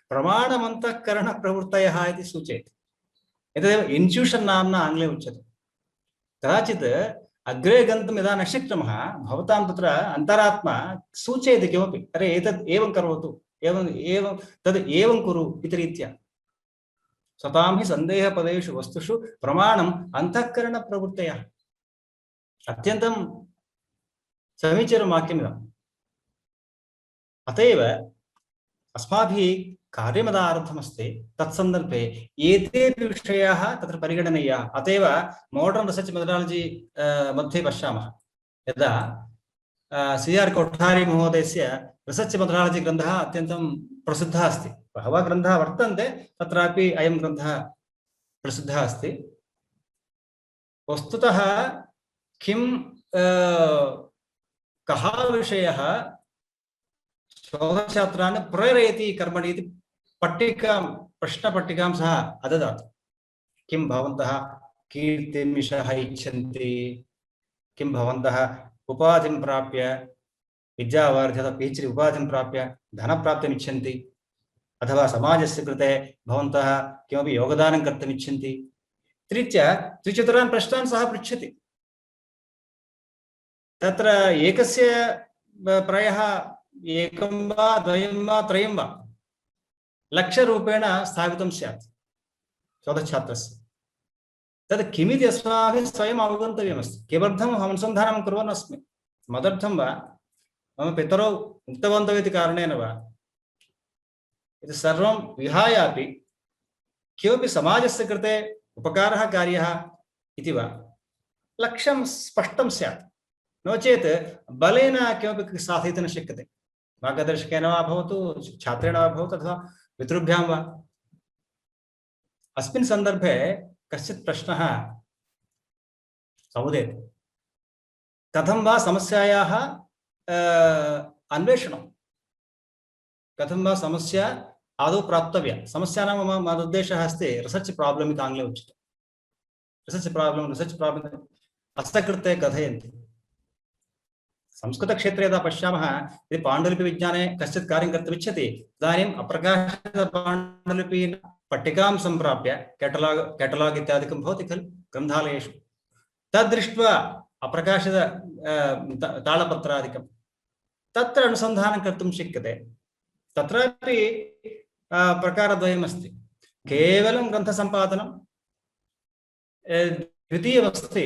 प्रमाणमन्तःकरणप्रवृत्तयः इति सूचयति। एतदेव इन्ट्यूशन् नाम्ना आङ्ग्ले उच्यते। कदाचित् अग्रे गन्तुं यदा न शक्नुमः, भवतां तत्र अन्तरात्मा सूचयति किमपि, अरे एतत् एवं करोतु, एवं तद् एवं कुरु इति रीत्या। सतां हि सन्देहपदेषु वस्तुषु प्रमाणम् अन्तःकरणप्रवृत्तयः। अत्यन्तं समीचीनं वाक्यमिदम्। अतएव अस्माभिः कार्यमदा आरब्धमस्ति, तत्सन्दर्भे एतेपि विषयाः तत्र परिगणनीयाः। अतएव मॉडर्न् रिसर्च् मेथडालजि मध्ये पश्यामः, यदा CR कोठारी महोदयस्य रिसर्च् मेथडालजि ग्रन्थः अत्यन्तं प्रसिद्धः अस्ति। बहवः ग्रन्थाः वर्तन्ते, तत्रापि अयं ग्रन्थः प्रसिद्धः अस्ति। वस्तुतः किं कः विषयः शोधछात्रान् प्रेरयति कर्मणि इति पट्टिकां, प्रश्नपट्टिकां सः अददात्। किं भवन्तः कीर्तिमिषः इच्छन्ति? किं भवन्तः उपाधिं प्राप्य, विद्यावार्धत PhD उपाधिं प्राप्य धनप्राप्तिम् इच्छन्ति? अथवा समाजस्य कृते भवन्तः किमपि योगदानं कर्तुम् इच्छन्ति? त्रिचतुरान् प्रश्नान् सः पृच्छति। तत्र एकस्य प्रायः एकं वा द्वयं वा त्रयं वा लक्षरूपेण स्थापितं स्यात् शोधछात्रस्य। तद् किमिति अस्माभिः स्वयम् अवगन्तव्यमस्ति। किमर्थम् अहम् अनुसन्धानं कुर्वन् अस्मि? मदर्थं वा, मम पितरौ उक्तवन्तौ इति कारणेन वा? इति सर्वं विहायापि किमपि समाजस्य कृते उपकारः कार्यः इति वा लक्ष्यं स्पष्टं स्यात्। नो चेत् बलेन किमपि साधयितुं न शक्यते। मार्गदर्शकेन वा भवतु, छात्रेण वा भवतु, अथवा पितृभ्यां वा। अस्मिन् सन्दर्भे कश्चित् प्रश्नः समुदेति। कथं वा समस्यायाः अन्वेषणं, कथं वा समस्या आदौ प्राप्तव्या। समस्या नाम मदुद्देशः अस्ति रिसर्च् प्राब्लम् इति आङ्ग्ले उच्यते। रिसर्च् प्राब्लम् हस्तकृते कथयन्ति। संस्कृतक्षेत्रे यदा पश्यामः, यदि पाण्डुलिपिविज्ञाने कश्चित् कार्यं कर्तुम् इच्छति, तदानीम् अप्रकाशितपाण्डुलिपीन् पट्टिकां सम्प्राप्य कैटलाग् इत्यादिकं भवति खलु ग्रन्थालयेषु तद्दृष्ट्वा अप्रकाशित तालपत्रादिकं तत्र अनुसन्धानं कर्तुं शक्यते। तत्रापि प्रकारद्वयमस्ति। केवलं ग्रन्थसम्पादनं द्वितीयमस्ति,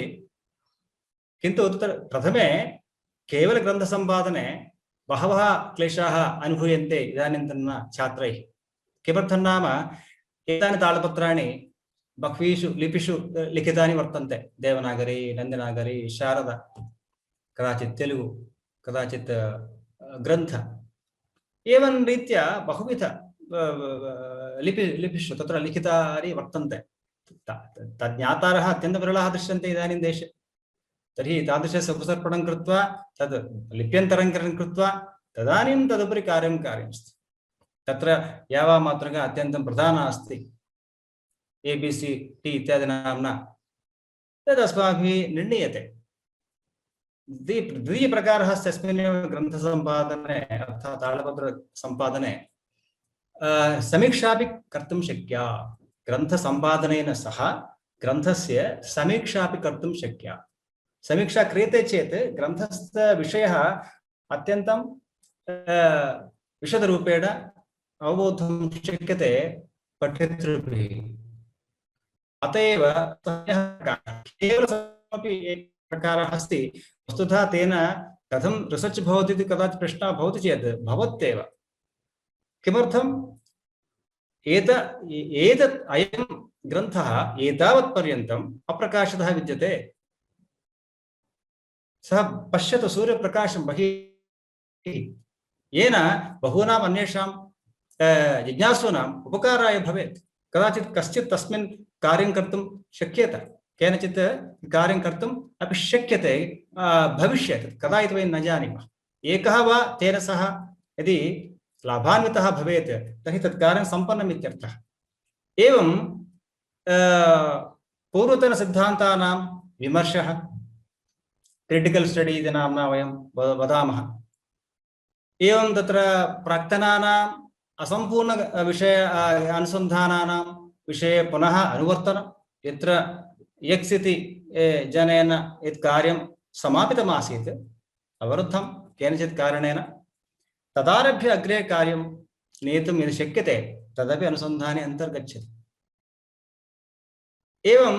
किन्तु तत्र प्रथमे केवलग्रन्थसम्पादने बहवः क्लेशाः अनुभूयन्ते इदानीन्तन छात्रैः। किमर्थं नाम एतानि तालपत्राणि बह्वीषु लिपिषु लिखितानि वर्तन्ते। देवनागरी, नन्दनागरी, शारदा, कदाचित् तेलुगु, कदाचित् ग्रन्थ, एवं रीत्या बहुविध लिपिषु तत्र लिखितानि वर्तन्ते। तज्ज्ञातारः अत्यन्तविरलाः दृश्यन्ते इदानीं देशे। तर्हि तादृशस्य उपसर्पणं कृत्वा तद् लिप्यन्तरं कृत्वा तदानीं तदुपरि कार्यमस्ति। तत्र यावामात्रगा अत्यन्तं प्रधाना अस्ति ABCD इत्यादि नाम्ना, तद् अस्माभिः निर्णीयते। द्वितीयप्रकारः अस्ति अस्मिन्नेव ग्रन्थसम्पादने अर्थात् तालपत्रसम्पादने समीक्षापि कर्तुं शक्या। ग्रन्थसम्पादनेन सह ग्रन्थस्य समीक्षापि कर्तुं शक्या। समीक्षा क्रियते चेत् ग्रन्थस्य विषयः अत्यन्तं विशदरूपेण अवबोद्धुं शक्यते पठितृभिः। अत एव केवलमपि एकः प्रकारः अस्ति। वस्तुतः तेन कथं रिसर्च् भवति इति कदाचित् प्रश्नः भवति चेत् भवत्येव। किमर्थम् एतत् अयं ग्रन्थः एतावत्पर्यन्तम् अप्रकाशितः विद्यते। सः पश्यतु सूर्यप्रकाशं बहिः, येन बहूनाम् अन्येषां जिज्ञासूनाम् उपकाराय भवेत्। कदाचित् कश्चित् तस्मिन् कार्यं कर्तुं शक्येत, केनचित् कार्यं कर्तुम् अपि शक्यते भविष्यत्, कदा इति वयं न जानीमः। एकः वा तेन सह यदि लाभान्वितः भवेत् तर्हि तत् कार्यं सम्पन्नम् इत्यर्थः। एवं पूर्वतनसिद्धान्तानां विमर्शः, क्रिटिकल स्टडी इति नाम्ना वयं वदामः। एवं तत्र प्राक्तनानाम् असम्पूर्ण विषय अनुसन्धानानां विषये पुनः अनुवर्तनं, यत्र एक्स् इति जनेन यत् कार्यं समापितमासीत् अवरुद्धं केनचित् कारणेन, तदारभ्य अग्रे कार्यं नेतुं यदि शक्यते तदपि अनुसन्धाने अन्तर्गच्छति। एवं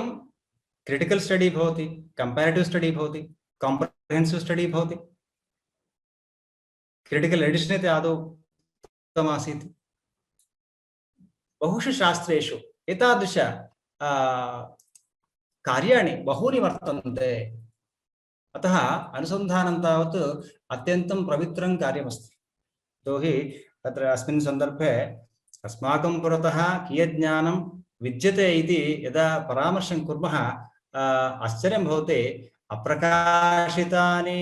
क्रिटिकल स्टडी भवति, कंपैरेटिव स्टडी भवति, कॉम्प्रिहेन्सिव स्टडी भवति। क्रिटिकल एडिशन् इति आदौ उक्तमासीत्। बहुषु शास्त्रेषु एतादृश कार्याणि बहूनि वर्तन्ते। अतः अनुसन्धानं तावत् अत्यन्तं पवित्रं कार्यमस्ति। यतोहि तत्र अस्मिन् सन्दर्भे अस्माकं पुरतः कियत् ज्ञानं विद्यते इति यदा परामर्शं कुर्मः आश्चर्यं भवति। अप्रकाशितानि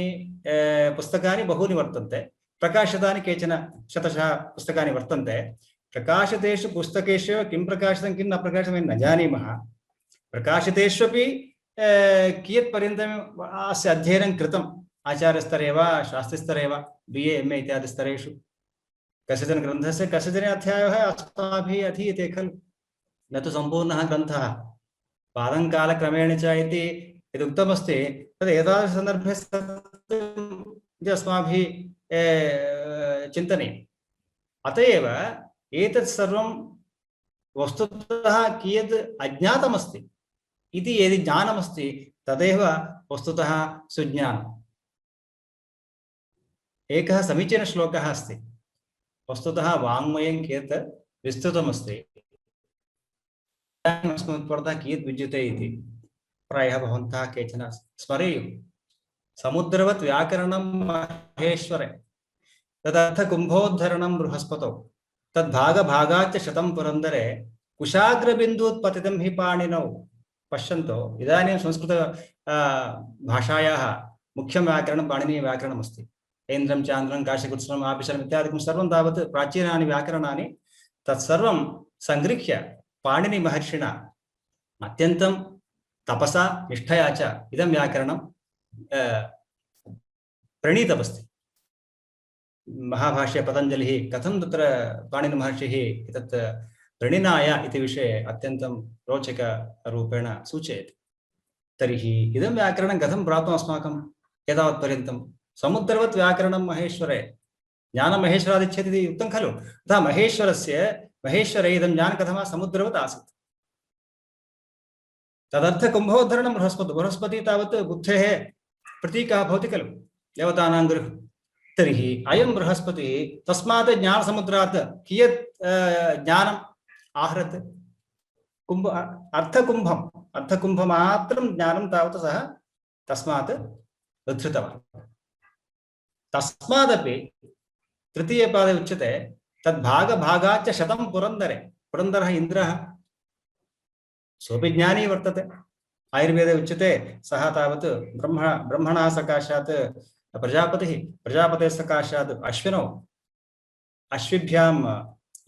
पुस्तकानि बहूनि वर्तन्ते, प्रकाशितानि केचन शतशः पुस्तकानि वर्तन्ते। प्रकाशितेषु पुस्तकेषु किं प्रकाशितं किं न प्रकाशितं वयं न जानीमः। प्रकाशितेष्वपि कियत् पर्यन्तम् अस्य अध्ययनं कृतम् आचार्यस्तरे वा शास्त्रिस्तरे वा BA MA इत्यादि स्तरेषु। कस्यचन ग्रन्थस्य कस्यचन अध्यायः अस्माभिः अधीयते खलु, न तु सम्पूर्णः ग्रन्थः। पादङ्कालक्रमेण च इति यदुक्तमस्ति तद् एतादृशसन्दर्भे अस्माभिः चिन्तनीयम्। अत एव एतत् सर्वं वस्तुतः कियत् अज्ञातमस्ति इति यदि ज्ञानमस्ति तदेव वस्तुतः सुज्ञानम्। एकः समीचीनश्लोकः अस्ति। वस्तुतः वाङ्मयं कियत् विस्तृतमस्ति, अस्मत् पुरतः कियत् विद्यते इति प्रायः भवन्तः केचन स्मरेयुः। समुद्रवत् व्याकरणं महेश्वरे, तदर्थ कुम्भोद्धरणं बृहस्पतौ, तद्भागभागाच्च शतं पुरन्दरे, कुशाग्रबिन्दूत्पतितं हि पाणिनौ। पश्यन्तु, इदानीं संस्कृत भाषायाः मुख्यं व्याकरणं पाणिनीयव्याकरणमस्ति। ऐन्द्रं चान्द्रं काशिकुत्सवम् आपिशरम् इत्यादिकं सर्वं तावत् प्राचीनानि व्याकरणानि। तत्सर्वं संगृह्य पाणिनिमहर्षिणा अत्यन्तं तपसा निष्ठया च इदं व्याकरणं प्रणीतमस्ति। महाभाष्ये पतञ्जलिः कथं तत्र पाणिनिमहर्षिः एतत् प्रणिनाय इति विषये अत्यन्तं रोचकरूपेण सूचयति। तर्हि इदं व्याकरणं कथं प्राप्तम् अस्माकम् एतावत्पर्यन्तं? समुद्रवत् व्याकरणं महेश्वरे, ज्ञानमहेश्वरादिच्छेत् इति उक्तं खलु। तथा महेश्वरे इदं ज्ञानं कथं समुद्रवत् आसीत्। तदर्थ कुम्भोद्धरणं बृहस्पति तावत् बुद्धेः प्रतीकः भवति खलु, देवतानां गुरुः। तर्हि अयं बृहस्पतिः तस्मात् ज्ञानसमुद्रात् कियत् ज्ञानम् आहरत्? अर्थकुम्भमात्रं ज्ञानं तावत् सः तस्मात् उद्धृतवान्। तस्मादपि तृतीयपादे उच्यते तद्भागभागाच्च शतं पुरन्दरे। पुरन्दरः इन्द्रः, सोऽपि ज्ञानी वर्तते। आयुर्वेदे उच्यते सः तावत् ब्रह्मणः सकाशात् प्रजापतिः, प्रजापतेः सकाशात् अश्विनौ, अश्विभ्याम्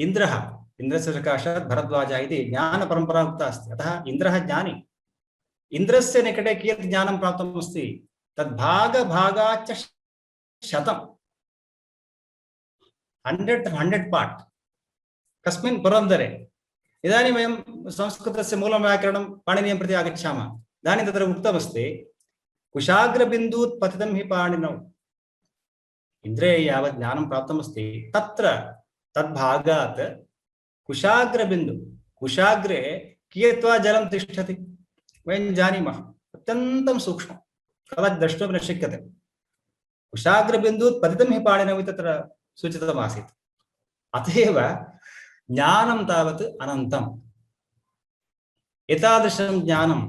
इन्द्रः, इन्द्रस्य सकाशात् भरद्वाजः इति ज्ञानपरम्परा उक्ता अस्ति। अतः इन्द्रः ज्ञानी। इन्द्रस्य निकटे कियत् ज्ञानं प्राप्तम् अस्ति? तद्भागभागाच्च 100, 100 पार्ट कस्मिन् पुरन्दरे। इदानीं वयं संस्कृतस्य मूलं व्याकरणं पाणिनीयं प्रति आगच्छामः। इदानीं तत्र उक्तमस्ति कुशाग्रबिन्दूत् पतितं हि पाणिनौ। इन्द्रे यावत् ज्ञानं प्राप्तमस्ति तत्र तद्भागात् कुशाग्रबिन्दु, कुशाग्रे कियत् जलं तिष्ठति वयं जानीमः, अत्यन्तं सूक्ष्मं, कदाचित् द्रष्टुमपि न शक्यते। कुशाग्रबिन्दूत् पतितं हि पाणिनौ इति तत्र सूचितमासीत्। अत एव ज्ञानं तावत् अनन्तम्। एतादृशं ज्ञानं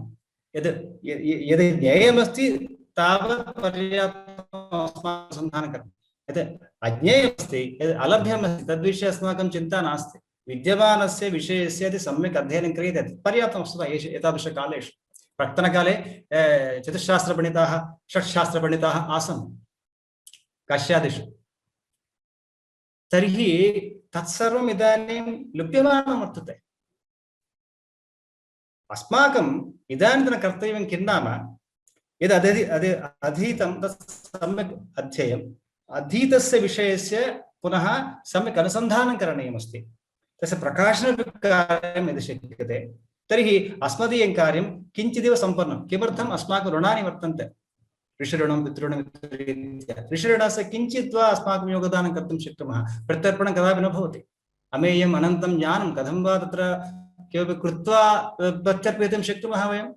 यद् ज्ञेयमस्ति तावत् पर्याप्तम् अस्माकं अनुसन्धानं कर्तुं। यत् अज्ञेयमस्ति, यद् अलभ्यमस्ति तद्विषये अस्माकं चिन्ता नास्ति। विद्यमानस्य विषयस्य यदि सम्यक् अध्ययनं क्रियते पर्याप्तम् वस्तुतः एतादृशकालेषु। प्राक्तनकाले चतुश्शास्त्रपण्डिताः, षट्शास्त्रपण्डिताः आसन् काश्यादिषु। तर्हि तत्सर्वम् इदानीं लुप्यमानं वर्तते। अस्माकम् इदानीन्तन कर्तव्यं किं नाम, यद् अधीतं तत् सम्यक् अध्येयम्, अधीतस्य विषयस्य पुनः सम्यक् अनुसन्धानं करणीयमस्ति। तस्य प्रकाशनकार्यं यदि शक्यते तर्हि अस्मदीयं कार्यं किञ्चिदिव सम्पन्नं। किमर्थम्? अस्माकं ऋणानि वर्तन्ते, ऋषिऋणं, पितृऋणं, ऋषिऋणस्य किञ्चित् वा अस्माकं योगदानं कर्तुं शक्नुमः। प्रत्यर्पणं कदापि न भवति। अमेयम् अनन्तं ज्ञानं कथं वा तत्र किमपि कृत्वा प्रत्यर्पयितुं शक्नुमः वयं?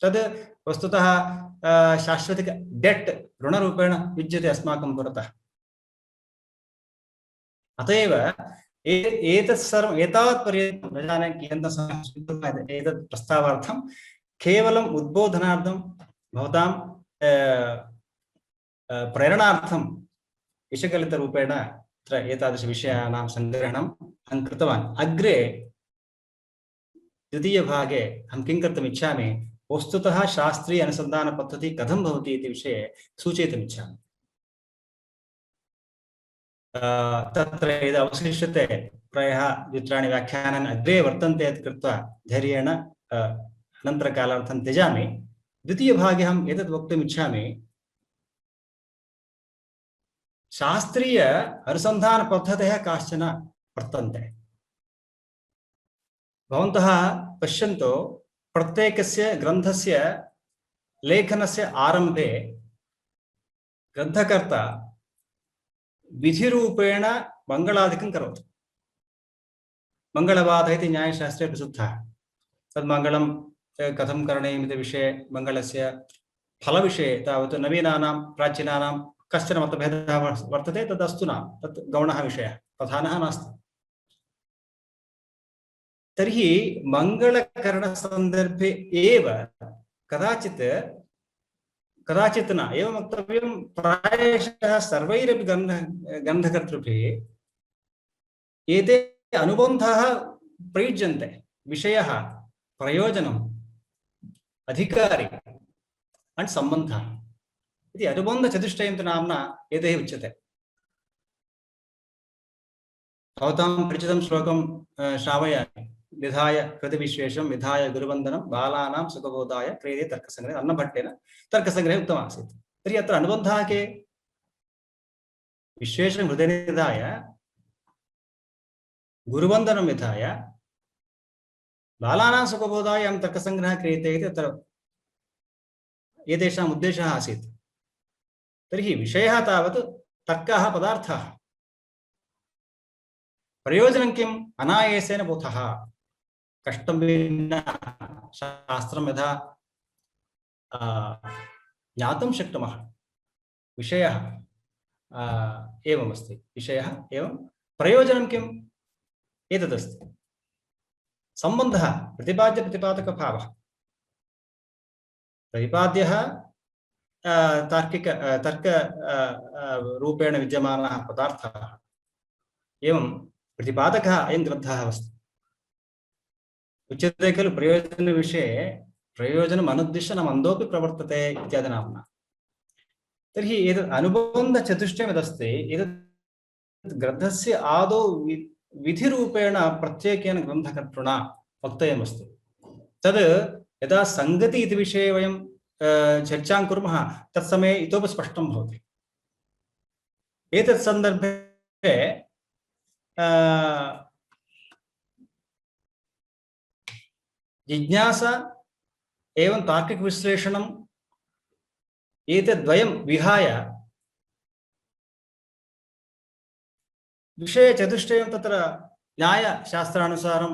तद् वस्तुतः शाश्वतिक डेट्, ऋणरूपेण युज्यते अस्माकं पुरतः। अत एव एतत् सर्वम् एतावत्पर्यन्तं न जाने कियन्तं समयं स्वीकुर्मः एतत् प्रस्तावार्थं, केवलम् उद्बोधनार्थं भवतां प्रेरणार्थं विषयकलितरूपेण अत्र एतादृशविषयाणां सङ्ग्रहणम् अहं कृतवान्। अग्रे द्वितीयभागे अहं किं कर्तुम् इच्छामि, वस्तुतः शास्त्रीय अनुसन्धानपद्धतिः कथं भवति इति विषये सूचयितुम् इच्छामि। तत्र यद् अवशिष्यते प्रायः द्वित्राणि व्याख्यानानि अग्रे वर्तन्ते यत् कृत्वा धैर्येण अनन्तरकालार्थं त्यजामि। द्वितीयभागे अहम् एतत् वक्तुम् इच्छामि, शास्त्रीय अनुसन्धानपद्धतयः काश्चन वर्तन्ते। भवन्तः पश्यन्तु, प्रत्येकस्य ग्रन्थस्य लेखनस्य आरम्भे ग्रन्थकर्ता विधिरूपेण मङ्गलादिकं करोति। मङ्गलवादः इति न्यायशास्त्रे प्रसिद्धः। तद् मङ्गलं कथं करणीयम् इति विषये, मङ्गलस्य फलविषये तावत् नवीनानां प्राचीनानां कश्चन मतभेदः वर्तते। तदस्तु न, तत् गौणः विषयः, प्रधानः नास्ति। तर्हि मङ्गलकरणसन्दर्भे एव कदाचित् न एवं वक्तव्यं, प्रायशः सर्वैरपि ग्रन्थकर्तृभिः एते अनुबन्धाः प्रयुज्यन्ते। विषयः, प्रयोजनम्, अधिकारी अण्ड् सम्बन्धः इति अनुबन्धचतुष्टयं नाम्ना एतैः उच्यते। भवतां परिचितं श्लोकं श्रावयामि। विधाय कृतिविश्वेशं विधाय गुरुवन्दनं बालानां सुखबोधाय क्रियते तर्कसङ्ग्रहे। अन्नभट्टेन तर्कसङ्ग्रहे उक्तमासीत्। तर्हि अत्र अनुबन्धः के? विश्वेशं हृदय निधाय, गुरुवन्दनं विधाय, बालानां सुखबोधाय अयं तर्कसङ्ग्रहः क्रियते इति तत्र एतेषाम् उद्देशः आसीत्। तर्हि विषयः तावत् तर्कः पदार्थः, प्रयोजनं किम्? अनायासेन बोधः, कष्टं विना शास्त्रं यथा ज्ञातुं शक्नुमः। विषयः एवमस्ति, विषयः एवं प्रयोजनं किम्? एतदस्ति सम्बन्धः, प्रतिपाद्य प्रतिपादकभावः। प्रतिपाद्यः तार्किक तर्क रूपेण विद्यमानः पदार्थः, एवं प्रतिपादकः अयं ग्रन्थः अस्ति। उच्यते खलु प्रयोजनविषये प्रयोजनम् अनुद्दिश्य न मन्दोऽपि प्रवर्तते इत्यादि नाम्ना। तर्हि एतत् अनुबन्धचतुष्टयं यदस्ति, एतत् ग्रन्थस्य आदौ विधिरूपेण प्रत्येकेन ग्रन्थकर्तृणा वक्तव्यमस्ति। तद् यदा सङ्गति इति विषये वयं चर्चां कुर्मः तत्समये इतोपि स्पष्टं भवति। एतत् सन्दर्भे जिज्ञासा एवं तार्किकविश्लेषणम् एतद्वयं विहाय विषयचतुष्टयं तत्र न्यायशास्त्रानुसारं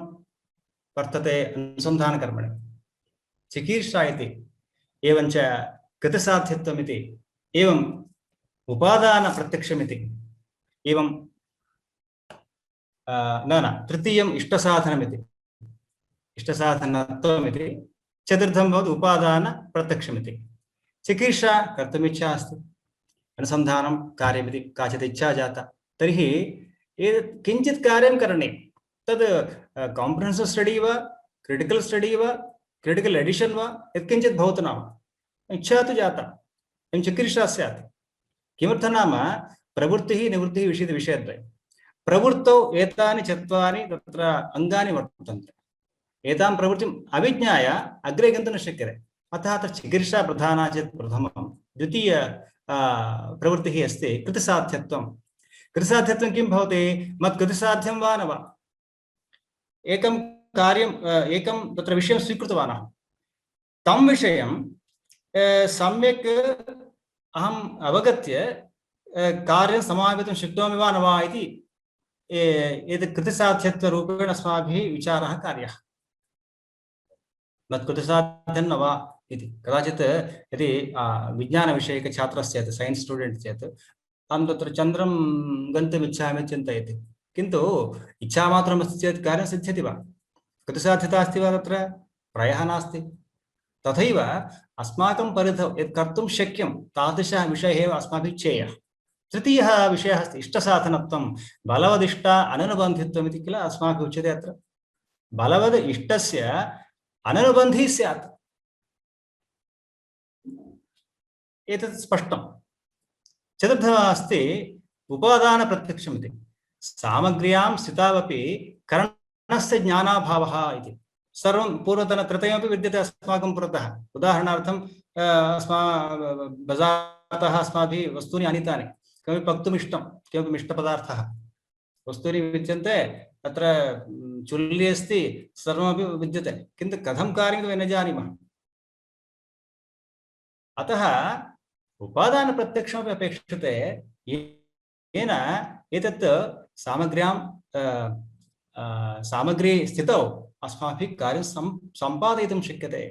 वर्तते अनुसन्धानकर्मणि। चिकीर्षा इति, एवञ्च कृतसाध्यत्वमिति, एवम् उपादानप्रत्यक्षमिति, एवं तृतीयम् इष्टसाधनमिति, इष्टसाधनत्वमिति, चतुर्थं भवति उपादानप्रत्यक्षमिति। चिकीर्षा कर्तुमिच्छा अस्ति, अनुसन्धानं कार्यमिति काचित् इच्छा जाता, तर्हि किञ्चित् कार्यं करणीयं। तद् काम्प्रिहेन्सिव् स्टडी वा, क्रिटिकल् स्टडी वा, क्रिटिकल् एडिशन् वा, यत्किञ्चित् भवतु नाम, इच्छा तु जाता, एवं चिकीर्षा स्यात्। किमर्थं नाम प्रवृत्तिः निवृत्तिः विषयद्वयं। प्रवृत्तौ एतानि चत्वारि तत्र अङ्गानि वर्तन्ते। एतां प्रवृत्तिम् अविज्ञाय अग्रे गन्तुं न शक्यते। अतः अत्र चिकीर्षा प्रधाना चेत् प्रथमं। द्वितीय प्रवृत्तिः अस्ति कृतिसाध्यत्वं। कृतिसाध्यत्वं किं भवति? मत्कृतिसाध्यं वा न वा, एकं कार्यं एकं तत्र विषयं स्वीकृतवान् अहं, तं विषयं सम्यक् अहम् अवगत्य कार्यं समापितुं शक्नोमि वा न वा इति एतत् कृतिसाध्यत्वरूपेण अस्माभिः विचारः कार्यः। मत्कृतिसाध्यं न वा इति। कदाचित् यदि विज्ञानविषयकछात्रस्य चेत्, सैन्स् स्टूडेण्ट् चेत्, अहं तत्र चन्द्रं गन्तुम् इच्छामि चिन्तयति, किन्तु इच्छामात्रमस्ति चेत् कार्यं सिद्ध्यति वा? कृतिसाध्यता अस्ति वा? तत्र प्रायः नास्ति। तथैव अस्माकं परिधौ यत् कर्तुं शक्यं तादृशः विषयः एव अस्माभिः चेयः। तृतीयः विषयः अस्ति इष्टसाधनत्वं, बलवदिष्ट अननुबन्धित्वम् इति किल अस्माभिः उच्यते अत्र। बलवद् इष्टस्य अननुबन्धी स्यात्, एतत् स्पष्टं। चतुर्थः अस्ति उपादानप्रत्यक्षम् इति। सामग्र्यां स्थितावपि करणस्य ज्ञानाभावः इति। सर्वं पूर्वतनत्रयमपि विद्यते अस्माकं पुरतः। उदाहरणार्थं बजारतः अस्माभिः वस्तूनि आनीतानि, किमपि पक्तुम् इष्टं, किमपि मिष्टपदार्थः, वस्तूनि विद्यन्ते, तत्र चुल्ली अस्ति, सर्वमपि विद्यते, किन्तु कथं कार्यं वयं न जानीमः। अतः उपादानप्रत्यक्षमपि अपेक्षते, येन एतत् सामग्र्यां सामग्री स्थितौ अस्माभिः कार्यं सम्पादयितुं शक्यते।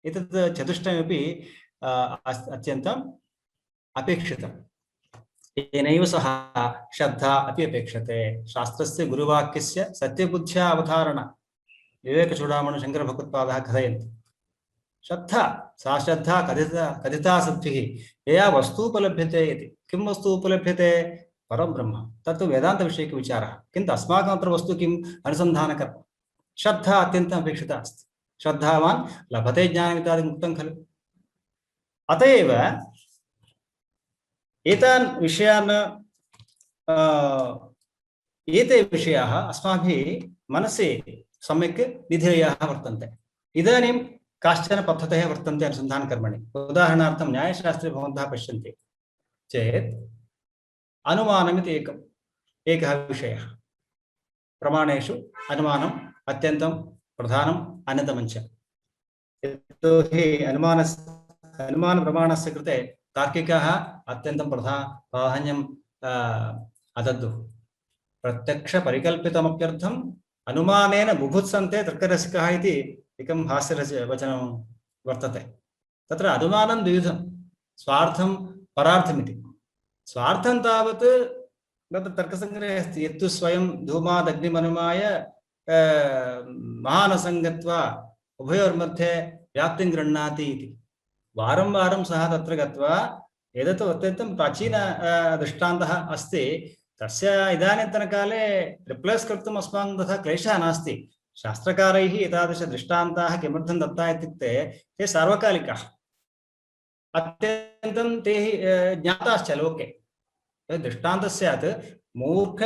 एतत् चतुष्टयमपि अत्यन्तम् अपेक्षितम्। येनैव सह श्रद्धा अपि अपेक्षते। शास्त्रस्य गुरुवाक्यस्य सत्यबुद्ध्या अवधारणा विवेकचूडामणि शङ्करभगवत्पादाः कथयन्ति। श्रद्धा, सा श्रद्धा कथिता सद्भिः यया वस्तु उपलभ्यते इति। किं वस्तु उपलभ्यते? परं ब्रह्म। तत्तु वेदान्तविषयकविचारः। किन्तु अस्माकम् अत्र वस्तु किम्? अनुसन्धानकर्म। श्रद्धा अत्यन्तम् अपेक्षिता अस्ति। श्रद्धावान् लभते ज्ञानम् इत्यादिकम् उक्तं खलु। अत एव एतान् विषयान् एते विषयाः अस्माभिः मनसि सम्यक् निधेयाः वर्तन्ते। इदानीं काश्चन पद्धतयः वर्तन्ते अनुसन्धानकर्मणि। उदाहरणार्थं न्यायशास्त्रे भवन्तः पश्यन्ति चेत् अनुमानमिति एकः विषयः। प्रमाणेषु अनुमानम् अत्यन्तं प्रधानम् अन्यतमञ्च यतोहि अनुमानप्रमाणस्य कृते तार्किकाः अत्यन्तं प्राधान्यम् अदद्युः प्रत्यक्षपरिकल्पितमप्यर्थम् अनुमानेन बुभुत्सन्ते तर्करसिकः इति एकं हास्यवचनं वर्तते तत्र अनुमानं द्विविधं स्वार्थं परार्थमिति स्वार्थं तावत् तत्र तर्कसङ्ग्रहे अस्ति यत्तु स्वयं धूमादग्निमनुमाय महानसङ्गत्वा उभयोर्मध्ये व्याप्तिं गृह्णाति इति वारं वारं सः तत्र गत्वा एतत् अत्यन्तं प्राचीन दृष्टान्तः अस्ति तस्य इदानीन्तनकाले रिप्लेस् कर्तुम् अस्माकं तथा क्लेशः नास्ति शास्त्रकारैः एतादृशदृष्टान्ताः किमर्थं दत्ता इत्युक्ते ते सार्वकालिकाः अत्यन्तं ते ज्ञाताश्च लोके दृष्टान्तः स्यात् मूर्ख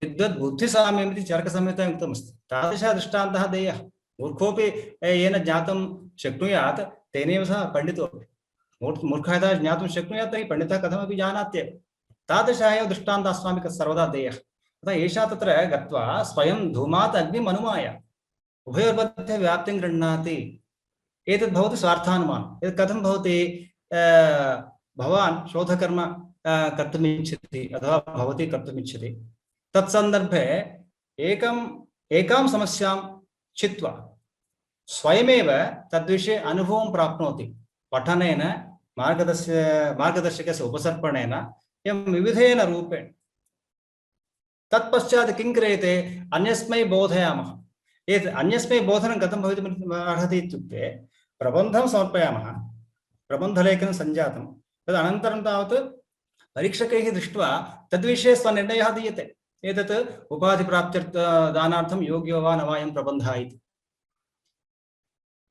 विद्वद् बुद्धिसाम्यम् इति चरकसंहितायां उक्तमस्ति तादृशः दृष्टान्तः देयः मूर्खोऽपि येन ज्ञातुं शक्नुयात् तेनैव सह पण्डितोऽपि मूर्खः यदा ज्ञातुं शक्नुयात् तर्हि पण्डितः कथमपि जानात्येव तादृशः एव दृष्टान्तः अस्माभिः सर्वदा देयः अतः एषा तत्र गत्वा स्वयं धूमात् अग्निम् अनुमाय उभयोर्मध्ये व्याप्तिं गृह्णाति एतद् भवति स्वार्थानुमानम् एतत् कथं भवति भवान् शोधकर्म कर्तुमिच्छति अथवा भवती कर्तुमिच्छति तत्सन्दर्भे एकां समस्यां चित्वा स्वयमेव तद्विषये अनुभवं प्राप्नोति पठनेन मार्गदर्शकस्य उपसर्पणेन एवं विविधेन रूपेण तत्पश्चात् किं क्रियते अन्यस्मै बोधयामः एतत् अन्यस्मै बोधनं कथं भवितुम् अर्हति इत्युक्ते प्रबन्धं समर्पयामः प्रबन्धलेखनं सञ्जातं तदनन्तरं तावत् परीक्षकैः दृष्ट्वा तद्विषये स्वनिर्णयः दीयते एतत् उपाधिप्राप्त्यर्थदानार्थं योग्यो वा न वा अयं प्रबन्धः इति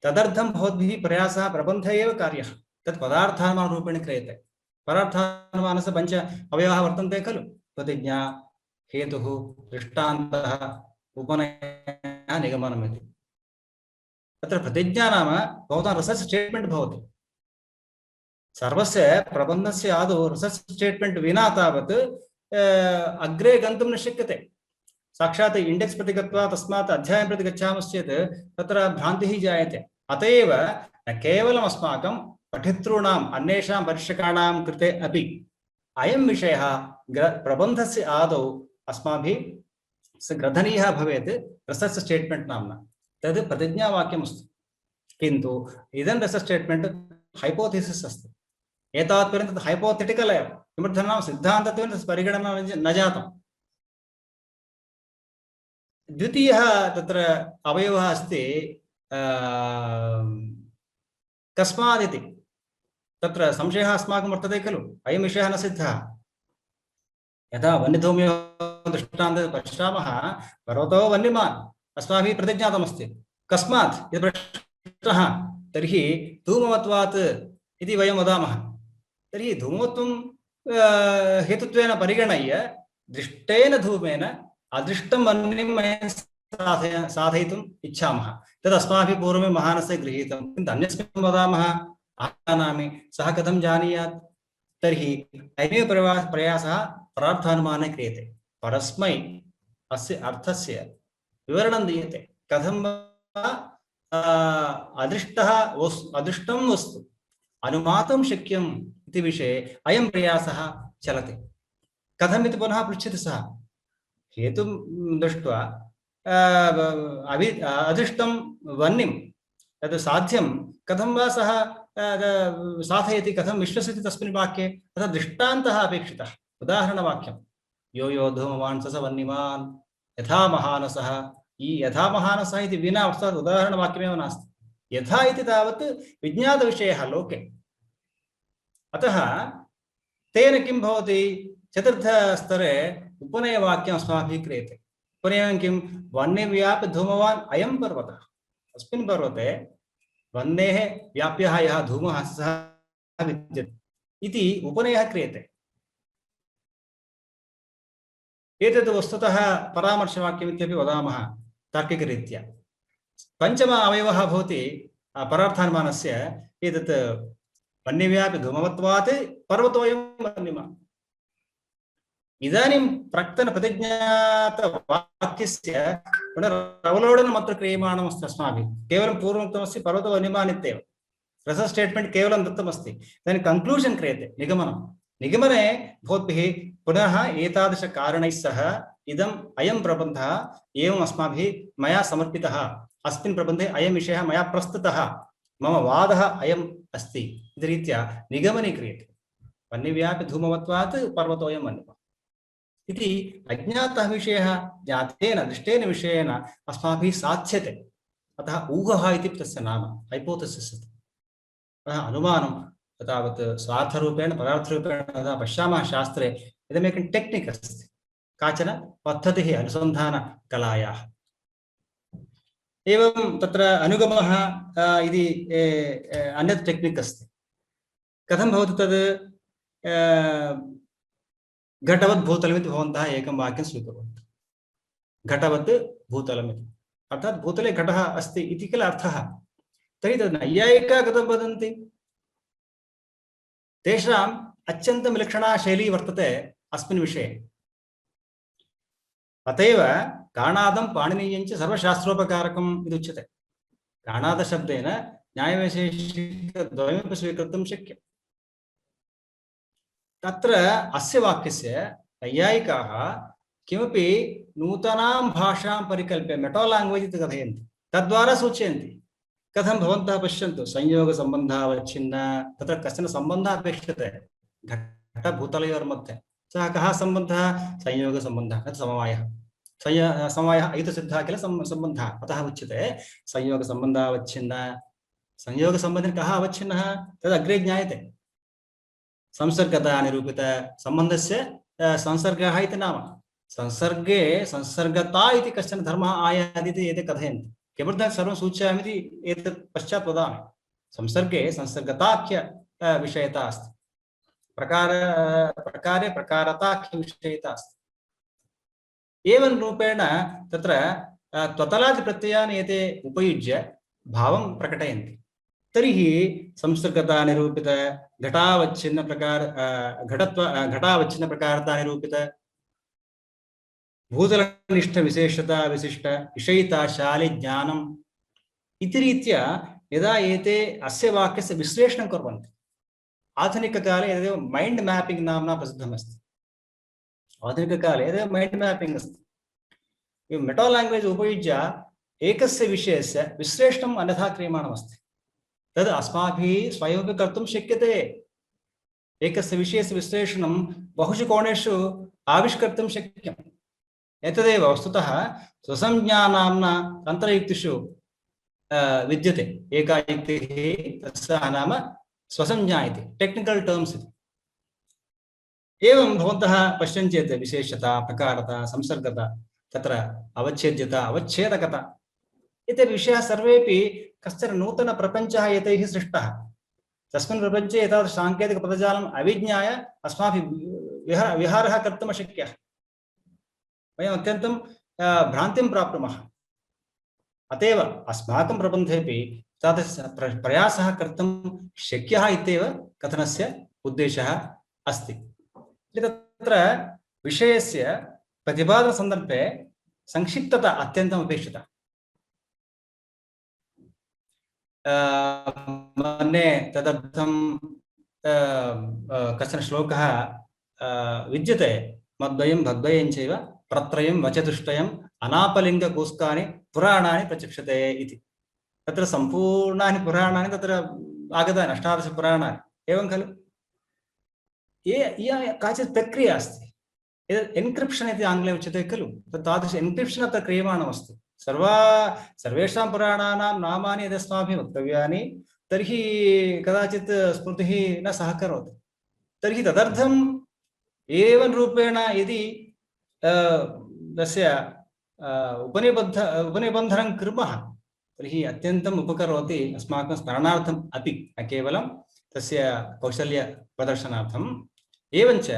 तदर्थं भवद्भिः प्रयासः प्रबन्धे एव कार्यः तत् पदार्थानुमानरूपेण क्रियते पदार्थानुमानस्य पञ्च अवयवाः वर्तन्ते खलु प्रतिज्ञा हेतुः दृष्टान्तः उपनयः निगमनम् इति तत्र प्रतिज्ञा नाम भवतां रिसर्च् स्टेट्मेण्ट् भवति सर्वस्य प्रबन्धस्य आदौ रिसर्च् स्टेट्मेण्ट् विना तावत् अग्रे गन्तुं न शक्यते साक्षात् इंडेक्स प्रति गत्वा तस्मात् अध्यायं प्रति गच्छामश्चेत् तत्र भ्रान्तिः जायते अत एव न केवलम् अस्माकं पठितॄणाम् अन्येषां परीक्षकाणां कृते अपि अयं विषयः प्रबन्धस्य आदौ अस्माभिः ग्रथनीयः भवेत् रिसर्च् स्टेट्मेण्ट् नाम्ना तद् प्रतिज्ञावाक्यमस्ति किन्तु इदं रिसर्च् स्टेट्मेण्ट् हैपोथेसिस् अस्ति एतावत्पर्यन्तं तत् हैपोथेटिकल् एव किमर्थं नाम सिद्धान्तत्वेन तस्य परिगणना न जातम् द्वितीयः तत्र अवयवः अस्ति कस्मादिति तत्र संशयः अस्माकं वर्तते खलु अयं विषयः न सिद्धः यदा वन्यधूमयोः दृष्टान्तं पश्यामः पर्वतो वन्यमान् अस्माभिः प्रतिज्ञातमस्ति कस्मात् इति प्रश्नः तर्हि धूमवत्वात् इति वयं वदामः तर्हि धूमवत्वं हेतुत्वेन परिगणय्य दृष्टेन धूमेन अदृष्टं वह्निं साधयितुम् इच्छामः तद् अस्माभिः पूर्वमेव महानसे गृहीतं किन्तु अन्यस्मिन् वदामः जानामि सः कथं जानीयात् तर्हि अयमेव प्रयासः परार्थानुमाने क्रियते परस्मै अस्य अर्थस्य विवरणं दीयते कथं अदृष्टं वस्तु अनुमातुं शक्यम् इति विषये अयं प्रयासः चलति कथम् इति पुनः पृच्छति सः हेतुं दृष्ट्वा अदृष्टं वह्निं तद् साध्यं कथं वा सः साधयति कथं विश्वसति तस्मिन् वाक्ये तथा दृष्टान्तः अपेक्षितः उदाहरणवाक्यं यो यो धूमवान् स वह्निमान् यथा महानसः यथा महानसः इति विना अर्थात् उदाहरणवाक्यमेव नास्ति यथा इति तावत् विज्ञातविषयः लोके अतः तेन किं भवति चतुर्थस्तरे उपनयवाक्यम् अस्माभिः क्रियते उपनयनं किं वह्निव्याप्य धूमवान् अयं पर्वतः अस्मिन् पर्वते वह्नेः व्याप्यः यः धूमः सः विद्यते इति उपनयः क्रियते एतद् वस्तुतः परामर्शवाक्यम् इत्यपि वदामः तार्किकरीत्या पञ्चम अवयवः भवति परार्थानुमानस्य एतत् वह्निव्याप्य धूमवत्वात् पर्वतोऽयं वह्निमान् इदानीं प्राक्तनप्रतिज्ञातवाक्यस्य पुनरवलोकनम् अत्र क्रियमाणमस्ति अस्माभिः। केवलं पूर्वोक्तमस्ति पर्वतो वन्यमान् इत्येव रस स्टेट्मेंट केवलं दत्तमस्ति। इदानीं कन्क्लूजन् क्रियते, निगमनं। निगमने भवद्भिः पुनः एतादृशकारणैः सह इदम् अयं प्रबन्धः एवम् अस्माभिः मया समर्पितः, अस्मिन् प्रबन्धे अयं विषयः मया प्रस्तुतः, मम वादः अयम् अस्ति इति रीत्या निगमने क्रियते। वह्निव्यापि धूमवत्वात् पर्वतोऽयं वह्निः इति अज्ञातः विषयः ज्ञातेन दृष्टेन विषयेण अस्माभिः साध्यते। अतः ऊहः इति तस्य नाम, हैपोथेसिस्। अतः अनुमानं तावत् स्वार्थरूपेण पदार्थरूपेण यदा पश्यामः शास्त्रे इदमेकं टेक्निक् अस्ति, काचन पद्धतिः अनुसन्धानकलायाः। एवं तत्र अनुगमः इति अन्यत् टेक्निक् अस्ति। कथं भवति तद्? घटवत् भूतलमिति भवन्तः एकं वाक्यं स्वीकुर्वन्तु। घटवत् भूतलमिति अर्थात् भूतले घटः अस्ति इति किल अर्थः। तर्हि तद् नैयायिकाः कथं वदन्ति? तेषाम् अत्यन्तं विलक्षणा शैली वर्तते अस्मिन् विषये। अतएव गाणादं पाणिनीयं च सर्वशास्त्रोपकारकम् इति उच्यते। गाणादशब्देन न्यायवैशेषिकद्वयमपि स्वीकर्तुं शक्यम्। तत्र अस्य वाक्यस्य नैयायिकाः किमपि नूतनां भाषां परिकल्प्य मेटा लाङ्ग्वेज् इति कथयन्ति, तद्वारा सूचयन्ति। कथं भवन्तः पश्यन्तु, संयोगसम्बन्धावच्छिन्न, तत्र कश्चन सम्बन्धः अपेक्षते घटभूतलयोर्मध्ये। सः कः सम्बन्धः? संयोगसम्बन्धः, तत् समवायः। समवायः अयुतसिद्धः किल सम्बन्धः, अतः उच्यते संयोगसम्बन्धावच्छिन्न। संयोगसम्बन्धेन कः अवच्छिन्नः? तद् अग्रे ज्ञायते। संसर्गता निरूपित संबन्धस्य संसर्गः इति नाम। संसर्गे संसर्गता इति कश्चन धर्मः आयाति इति एते कथयन्ति। किमर्थं सर्वं सूचयामि इति एतत् पश्चात् वदामि। संसर्गे संसर्गताख्य विषयता अस्ति, प्रकारे प्रकारताख्य विषयता अस्ति। एवं रूपेण तत्र त्वतलादि प्रत्ययान् एते उपयुज्य भावं प्रकटयन्ति। तर्हि संसर्गता निरूपित घटावच्छिन्न प्रकार घटावच्छिन्न प्रकारता निरूपित भूतलनिष्ठ विशेषता विशिष्ट विषयिताशालि ज्ञानम् इति रीत्या यदा एते अस्य वाक्यस्य विश्लेषणं कुर्वन्ति, आधुनिककाले एतदेव मैंड मैपिंग नाम्ना प्रसिद्धमस्ति। आधुनिककाले एतदेव मैंड मैपिंग अस्ति। मेटा लैंग्वेज उपयुज्य एकस्य विषयस्य विश्लेषणम् अन्यथा क्रियमाणमस्ति। तद् अस्माभिः स्वयमपि कर्तुं शक्यते। एकस्य विषयस्य विश्लेषणं बहुषु कोणेषु आविष्कर्तुं शक्यम्। एतदेव वस्तुतः स्वसंज्ञानाम्ना तन्त्रयुक्तिषु विद्यते। एका युक्तिः तस्याः नाम स्वसंज्ञा इति, टेक्निकल टर्म्स् इति। एवं भवन्तः पश्यन्ति चेत् विशेषता, प्रकारता, संसर्गता, तत्र अवच्छेद्यता, अवच्छेदकता एते विषयाः सर्वेपि कश्चन नूतन प्रपञ्चः एतैः सृष्टः। तस्मिन् प्रपञ्चे एतादृश साङ्केतिकपदजालम् अविज्ञाय अस्माभिः विहारः कर्तुम् अशक्यः। वयम् अत्यन्तं भ्रान्तिं प्राप्नुमः। अतएव अस्माकं प्रबन्धेपि तादृश प्रयासः कर्तुं शक्यः इत्येव कथनस्य उद्देशः अस्ति। तत्र विषयस्य प्रतिपादनसन्दर्भे संक्षिप्तता अत्यन्तम् अपेक्षिता। मन्ये तदर्थं कश्चन श्लोकः विद्यते, मद्वयं भद्वयं चैव प्रत्रयं वचतुष्टयम् अनापलिङ्गकूस्कानि पुराणानि प्रचक्षते इति। तत्र सम्पूर्णानि पुराणानि तत्र आगतानि, 18 पुराणानि, एवं खलु। काचित् प्रक्रिया अस्ति, एतत् एन्क्रिप्शन् इति आङ्ग्ले उच्यते खलु। तादृश एन्क्रिप्शन् अत्र क्रियमाणमस्ति। सर्वेषां पुराणानां नामानि यदि अस्माभिः वक्तव्यानि तर्हि कदाचित् स्मृतिः न सहकरोति। तर्हि तदर्थम् एवं रूपेण यदि तस्य उपनिबन्धनं कुर्मः तर्हि अत्यन्तम् उपकरोति अस्माकं स्मरणार्थम् अपि, न केवलं तस्य कौशल्यप्रदर्शनार्थम्। एवञ्च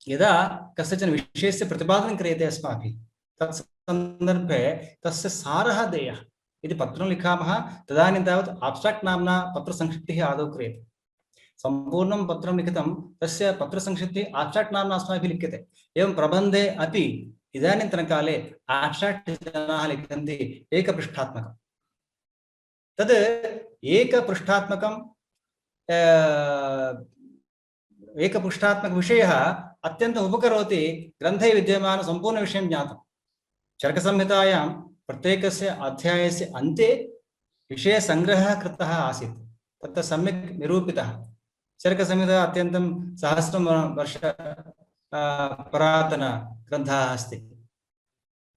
यदा कस्यचन विषयस्य प्रतिपादनं क्रियते अस्माभिः तत् सन्दर्भे तस्य सारः देयः। यदि पत्रं लिखामः तदानीं तावत् आब्स्ट्राक्ट् नाम्ना पत्रसंक्षिप्तिः आदौ क्रियते। सम्पूर्णं पत्रं लिखितं तस्य पत्रसंक्षिप्तिः आब्स्ट्राक्ट् नाम्ना अस्माभिः लिख्यते। एवं प्रबन्धे अपि इदानीन्तनकाले आब्स्ट्राक्ट् जनाः लिखन्ति एकपृष्ठात्मकं। तद् एकपृष्ठात्मकं एकपृष्ठात्मकविषयः अत्यन्तम् उपकरोति ग्रन्थे विद्यमानं सम्पूर्णविषयं ज्ञातुं। चरकसंहितायां प्रत्येकस्य अध्यायस्य अन्ते विषयसङ्ग्रहः कृतः आसीत्, तत्र सम्यक् निरूपितः। चरकसंहिता अत्यन्तं सहस्रं वर्ष पुरातनग्रन्थः अस्ति,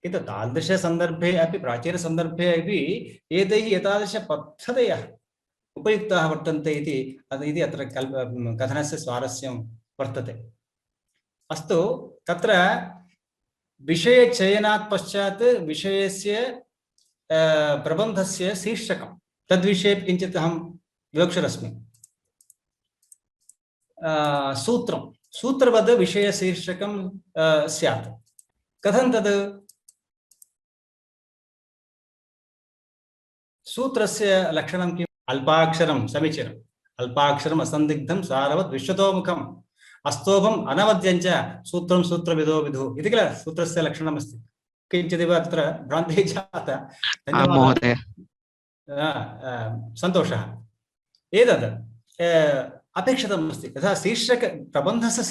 किन्तु तादृशसन्दर्भे अपि प्राचीनसन्दर्भे अपि एतैः एतादृशपद्धतयः उपयुक्ताः वर्तन्ते इति अत्र कथनस्य स्वारस्यं वर्तते। अस्तु, तत्र विषयचयनात् पश्चात् विषयस्य प्रबन्धस्य शीर्षकं तद्विषये किञ्चित् अहं विवक्षरस्मि। सूत्रं सूत्रवद् विषयशीर्षकं स्यात्। कथं तद्? सूत्रस्य लक्षणं किम्? अल्पाक्षरं समीचीनम्। अल्पाक्षरम् असन्दिग्धं सारवत् विश्वतोमुखम् अस्तोभम् अनवद्यञ्च सूत्रं सूत्रविदो विदुः इति किल सूत्रस्य लक्षणमस्ति। किञ्चिदिव अत्र भ्रान्तिः जाता। धन्यवादः, सन्तोषः। एतद् अपेक्षितमस्ति। यथा प्रबन्धस्य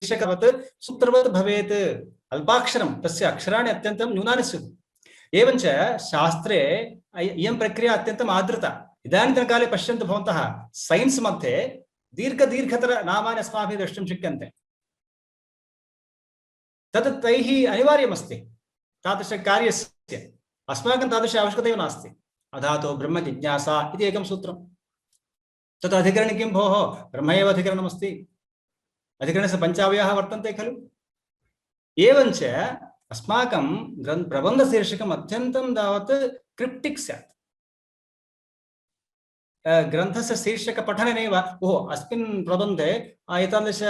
शीर्षकवत् सूत्रवत् भवेत्। अल्पाक्षरं, तस्य अक्षराणि अत्यन्तं न्यूनानि स्युः। एवञ्च शास्त्रे इयं प्रक्रिया अत्यन्तम् आदृता। इदानीन्तनकाले पश्यन्तु भवन्तः, सैन्स् मध्ये दीर्घतर नामानि अस्माभिः द्रष्टुं शक्यन्ते। तत् तैः अनिवार्यमस्ति तादृशकार्यस्य। अस्माकं तादृश आवश्यकता एव नास्ति। अधातो ब्रह्म जिज्ञासा इति एकं सूत्रं। तत् अधिकरणे किं भोः, ब्रह्म एव अधिकरणमस्ति। अधिकरणस्य पञ्चावयवः वर्तन्ते खलु। एवञ्च अस्माकं प्रबन्धशीर्षकम् अत्यन्तं तावत् क्रिप्टिक् स्यात्। ग्रन्थस्य शीर्षकपठनेनैव ओहो अस्मिन् प्रबन्धे एतादृश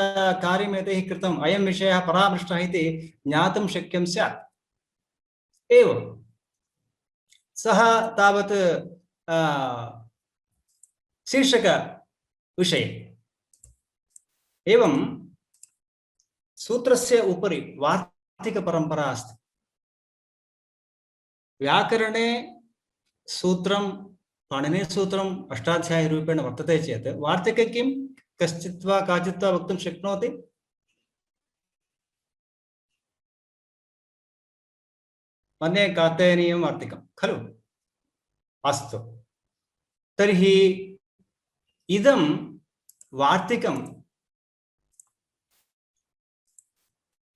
कार्यम् एतैः कृतम्, अयं विषयः परामृष्टः इति ज्ञातुं शक्यं स्यात्। एवं सः तावत् शीर्षकविषये। एवं सूत्रस्य उपरि वार्तिकपरम्परा अस्ति। व्याकरणे सूत्रं पाणिनीयसूत्रम् अष्टाध्यायीरूपेण वर्तते चेत् वार्तिके किं कश्चित् वा काचित् वा वक्तुं शक्नोति? मन्ये कात्यायनीयं वार्तिकं खलु। अस्तु, तर्हि इदं वार्तिकं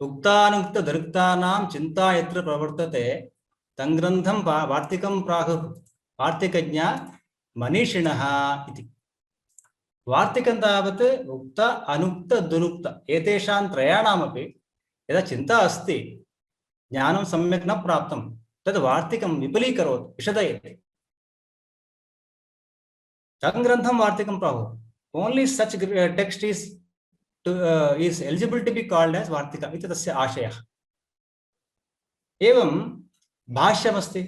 उक्तानुक्तदृक्तानां चिन्ता यत्र प्रवर्तते तं ग्रन्थं वार्तिकं प्राहुः वार्तिकज्ञा मनीषिणः इति। वार्तिकं तावत् उक्त अनुक्त दुरुक्त एतेषां त्रयाणामपि यदा चिन्ता अस्ति, ज्ञानं सम्यक् न प्राप्तं, तद् वार्तिकं विपुलीकरोति, विशदयति। तं ग्रन्थं वार्तिकं प्राहुः। Only such text is eligible to be called as वार्तिक इति तस्य आशयः। एवं भाष्यमस्ति।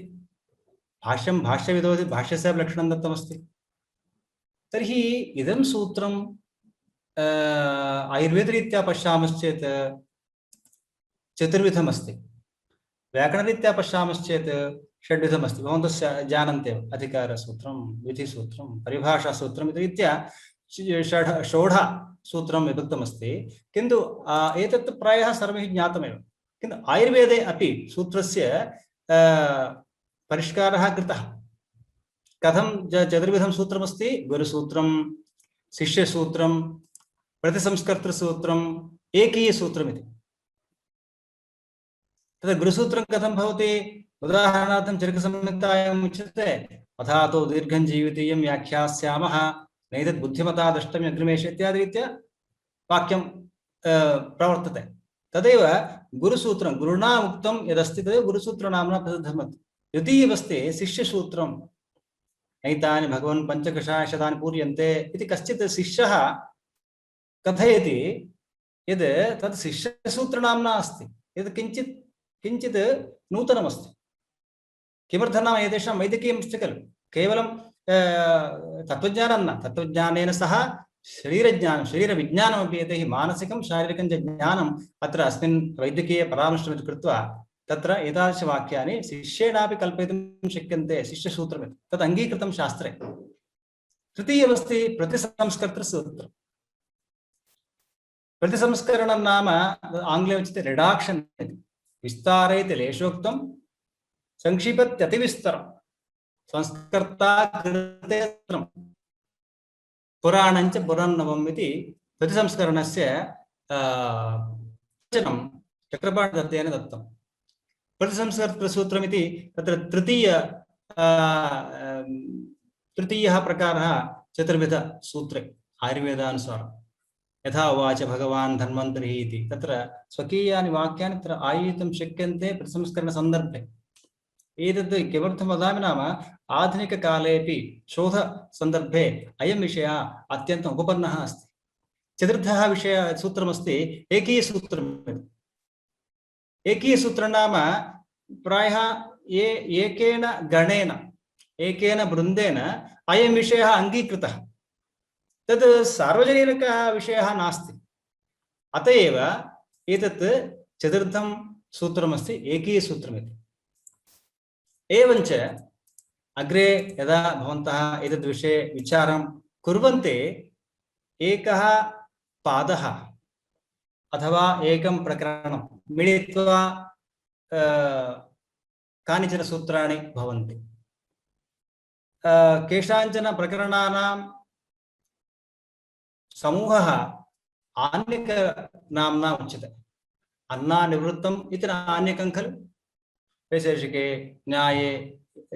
भाष्यं भाष्यविदोति, भाष्यस्य लक्षणं दत्तमस्ति। तर्हि इदं सूत्रं आयुर्वेदरीत्या पश्यामश्चेत् चतुर्विधमस्ति, व्याकरणरीत्या पश्यामश्चेत् षड्विधमस्ति। भवन्तः जानन्त्येव, अधिकारसूत्रं, विधिसूत्रं, परिभाषासूत्रम् इति रीत्या षोडशसूत्रं विभक्तमस्ति। किन्तु एतत् प्रायः सर्वैः ज्ञातमेव। किन्तु आयुर्वेदे अपि सूत्रस्य परिष्कारः कृतः। कथं चतुर्विधं सूत्रमस्ति? गुरुसूत्रं, शिष्यसूत्रं, प्रतिसंस्कर्तृसूत्रम्, एकीयसूत्रमिति। तद् गुरुसूत्रं कथं भवति? उदाहरणार्थं चरकसंहितायाम् उच्यते, अथातो दीर्घं जीवितीयं व्याख्यास्यामः नैतद् बुद्धिमता द्रष्टव्यम् अग्निमेष इत्यादि रीत्या वाक्यं प्रवर्तते। तदेव गुरुसूत्रं, गुरुणा उक्तं यदस्ति तदेव गुरुसूत्रनाम्ना प्रसिद्धमस्ति। द्वितीयमस्ति शिष्यसूत्रं, नैतानि भगवन् पञ्चकषायशतानि पूर्यन्ते इति कश्चित् शिष्यः कथयति यद् तत् शिष्यसूत्रनाम्ना अस्ति। यद् किञ्चित् नूतनमस्ति। किमर्थं नाम एतेषां वैदिकीयमस्ति खलु। केवलं तत्त्वज्ञानं न तत्त्वज्ञानेन सह शरीरज्ञानं शरीरविज्ञानमपि यतैः मानसिकं शारीरिकं च ज्ञानम् अत्र अस्मिन् वैद्यकीयपरामर्शमिति कृत्वा तत्र एतादृशवाक्यानि शिष्येणापि कल्पयितुं शक्यन्ते शिष्यसूत्रमिति तत् अङ्गीकृतं शास्त्रे तृतीयमस्ति प्रतिसंस्कर्तृसूत्रम् प्रतिसंस्करणं नाम आङ्ग्ले उच्यते रिडाक्षन् इति विस्तारयति लेशोक्तं संक्षिपत्यतिविस्तरं संस्कर्ता कृतेत्रं पुराणञ्च पुरन्नवम् इति प्रतिसंस्करणस्य वचनं चक्रपाणिदत्तेन दत्तं प्रतिसंस्कर्तृसूत्रमिति तत्र तृतीयः प्रकारः चतुर्विधसूत्रे आयुर्वेदानुसारं यथा उवाच भगवान् धन्वन्तरिः इति तत्र स्वकीयानि वाक्यानि तत्र आयुयितुं शक्यन्ते प्रतिसंस्करणसन्दर्भे एतद् किमर्थं वदामि नाम आधुनिककालेपि शोधसन्दर्भे अयं विषयः अत्यन्तम् उपपन्नः अस्ति चतुर्थः सूत्रमस्ति एकीयसूत्रम् एकीयसूत्रं नाम प्रायः एकेन गणेन एकेन वृन्देन अयं विषयः अङ्गीकृतः तद् सार्वजनिकः विषयः नास्ति अत एव एतत् चतुर्थं सूत्रमस्ति एकीयसूत्रमिति एवञ्च अग्रे यदा भवन्तः एतद् विषये विचारं कुर्वन्ति एकः पादः अथवा एकं प्रकरणं मिलित्वा कानिचन सूत्राणि भवन्ति केषाञ्चन प्रकरणानां समूहः आन्यकनाम्ना उच्यते अन्नानिवृत्तम् इति आन्यकं खलु वैशेषिके न्याये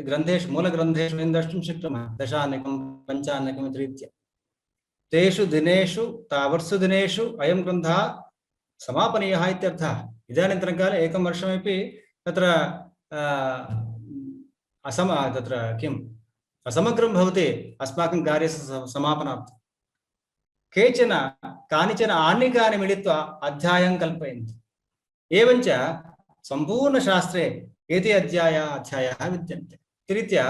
ग्रन्थेषु मूलग्रन्थेषु वयं द्रष्टुं शक्नुमः दशान्यकं पञ्चान्यकम् इति रीत्या तेषु दिनेषु तावत्सु दिनेषु अयं ग्रन्थः समापनीयः इत्यर्थः इदानीन्तनकाले एकं वर्षमपि तत्र तत्र किम् असमग्रं भवति अस्माकं कार्यस्य समापनार्थं केचन कानिचन आन्यकानि मिलित्वा अध्यायं कल्पयन्ति एवञ्च सम्पूर्णशास्त्रे एते अध्यायाः विद्यन्ते रीत्या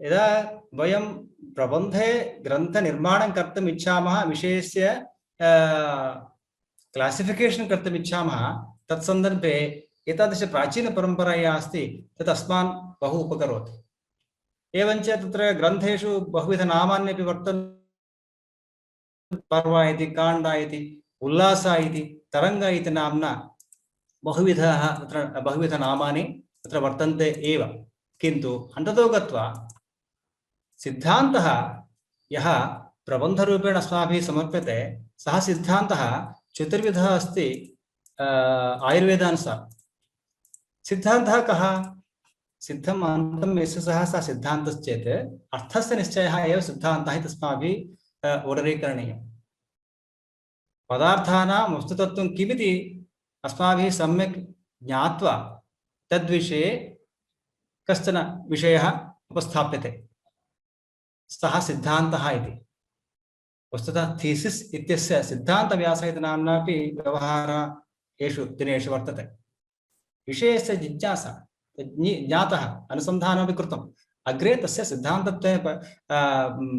यदा वयं प्रबन्धे ग्रन्थनिर्माणं कर्तुम् इच्छामः विषयस्य क्लासिफिकेशन् कर्तुम् इच्छामः तत्सन्दर्भे एतादृश प्राचीनपरम्परा या अस्ति तत् अस्मान् बहु उपकरोति एवञ्च तत्र ग्रन्थेषु बहुविधनामान्यपि वर्तन्ते पर्व इति काण्ड इति उल्लास इति तरंग इति नाम्ना बहुविधनामानि तत्र वर्तन्ते एव किन्तु अन्ततो गत्वा सिद्धान्तः यः प्रबन्धरूपेण अस्माभिः समर्प्यते सः सिद्धान्तः चतुर्विधः अस्ति आयुर्वेदानुसारं सिद्धान्तः कः सिद्धम् अन्तं यस्य सः सिद्धान्तश्चेत् अर्थस्य निश्चयः एव सिद्धान्तः इति अस्माभिः उदरीकरणीयं पदार्थानां वस्तुतत्त्वं किमिति अस्माभिः सम्यक् ज्ञात्वा तद्विषये कश्चन विषयः उपस्थाप्यते सः सिद्धान्तः इति वस्तुतः थीसिस् इत्यस्य सिद्धान्तव्यासः इति नाम्नापि व्यवहारः एषु दिनेषु वर्तते विषयस्य जिज्ञासा ज्ञातः अनुसन्धानमपि कृतम् अग्रे तस्य सिद्धान्तत्वे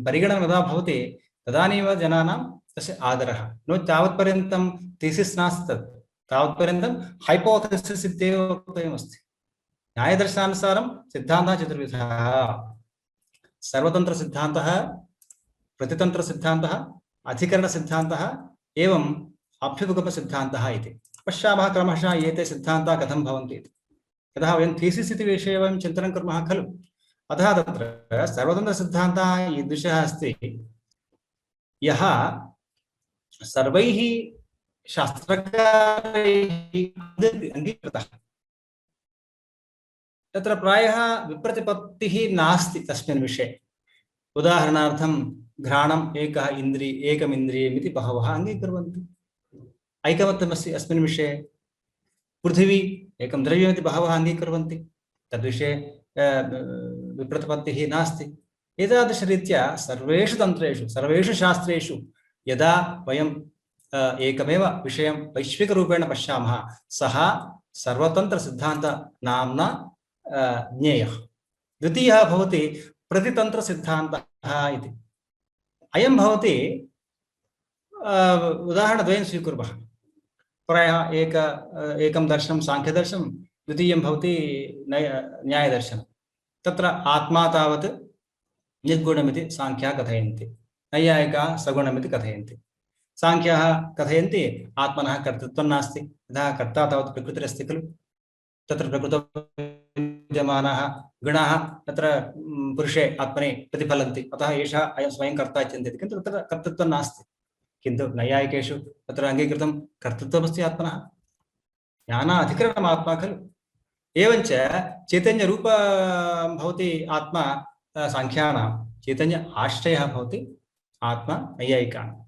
परिगणना यदा भवति तदानीव जनानां तस्य आदरः नो तावत्पर्यन्तं थीसिस् नास्ति तत् तावत्पर्यन्तं हैपोथेसिस् इत्येव वक्तव्यमस्ति न्यायदर्शनानुसारं सिद्धान्तः चतुर्विधः सर्वतन्त्रसिद्धान्तः प्रतितन्त्रसिद्धान्तः अधिकरणसिद्धान्तः एवम् अभ्युपगमसिद्धान्तः इति पश्यामः क्रमशः एते सिद्धान्ताः कथं भवन्ति इति यतः वयं थीसिस् इति विषये वयं चिन्तनं कुर्मः खलु अतः तत्र सर्वतन्त्रसिद्धान्तः ईदृशः अस्ति यः सर्वैः शास्त्रकारैः अङ्गीकृतः तत्र प्रायः विप्रतिपत्तिः नास्ति तस्मिन् विषये उदाहरणार्थं घ्राणम् एकम् इन्द्रियमिति बहवः अङ्गीकुर्वन्ति ऐकमत्यमस्ति अस्मिन् विषये पृथिवी एकं द्रव्यमिति बहवः अङ्गीकुर्वन्ति तद्विषये विप्रतिपत्तिः नास्ति एतादृशरीत्या सर्वेषु तन्त्रेषु सर्वेषु शास्त्रेषु यदा वयं एकमेव विषयं वैश्विकरूपेण पश्यामः सः सर्वतन्त्रसिद्धान्तनाम्ना ज्ञेयः द्वितीयः भवति प्रतितन्त्रसिद्धान्तः इति। अयं भवति उदाहरणद्वयं स्वीकुर्मः। प्रायः एकं दर्शनं साङ्ख्यदर्शनं, द्वितीयं भवति न्यायदर्शनं। तत्र आत्मा तावत् निर्गुणमिति साङ्ख्याः कथयन्ति, नैयायिकाः सगुणमिति कथयन्ति। साङ्ख्याः कथयन्ति आत्मनः कर्तृत्वं नास्ति, यथा कर्ता तावत् प्रकृतिरस्ति खलु, तत्र प्रकृतौ विद्यमानाः गुणाः तत्र पुरुषे आत्मने प्रतिफलन्ति, अतः एषः अयं स्वयं कर्ता चिन्तयति, किन्तु तत्र कर्तृत्वं नास्ति। किन्तु नैयायिकेषु तत्र अङ्गीकृतं कर्तृत्वमस्ति आत्मनः, ज्ञानाधिकरणम् आत्मा खलु। एवञ्च चैतन्यरूप भवति आत्मा साङ्ख्यानां, चैतन्य आश्रयः भवति आत्मा नैयायिकानाम्।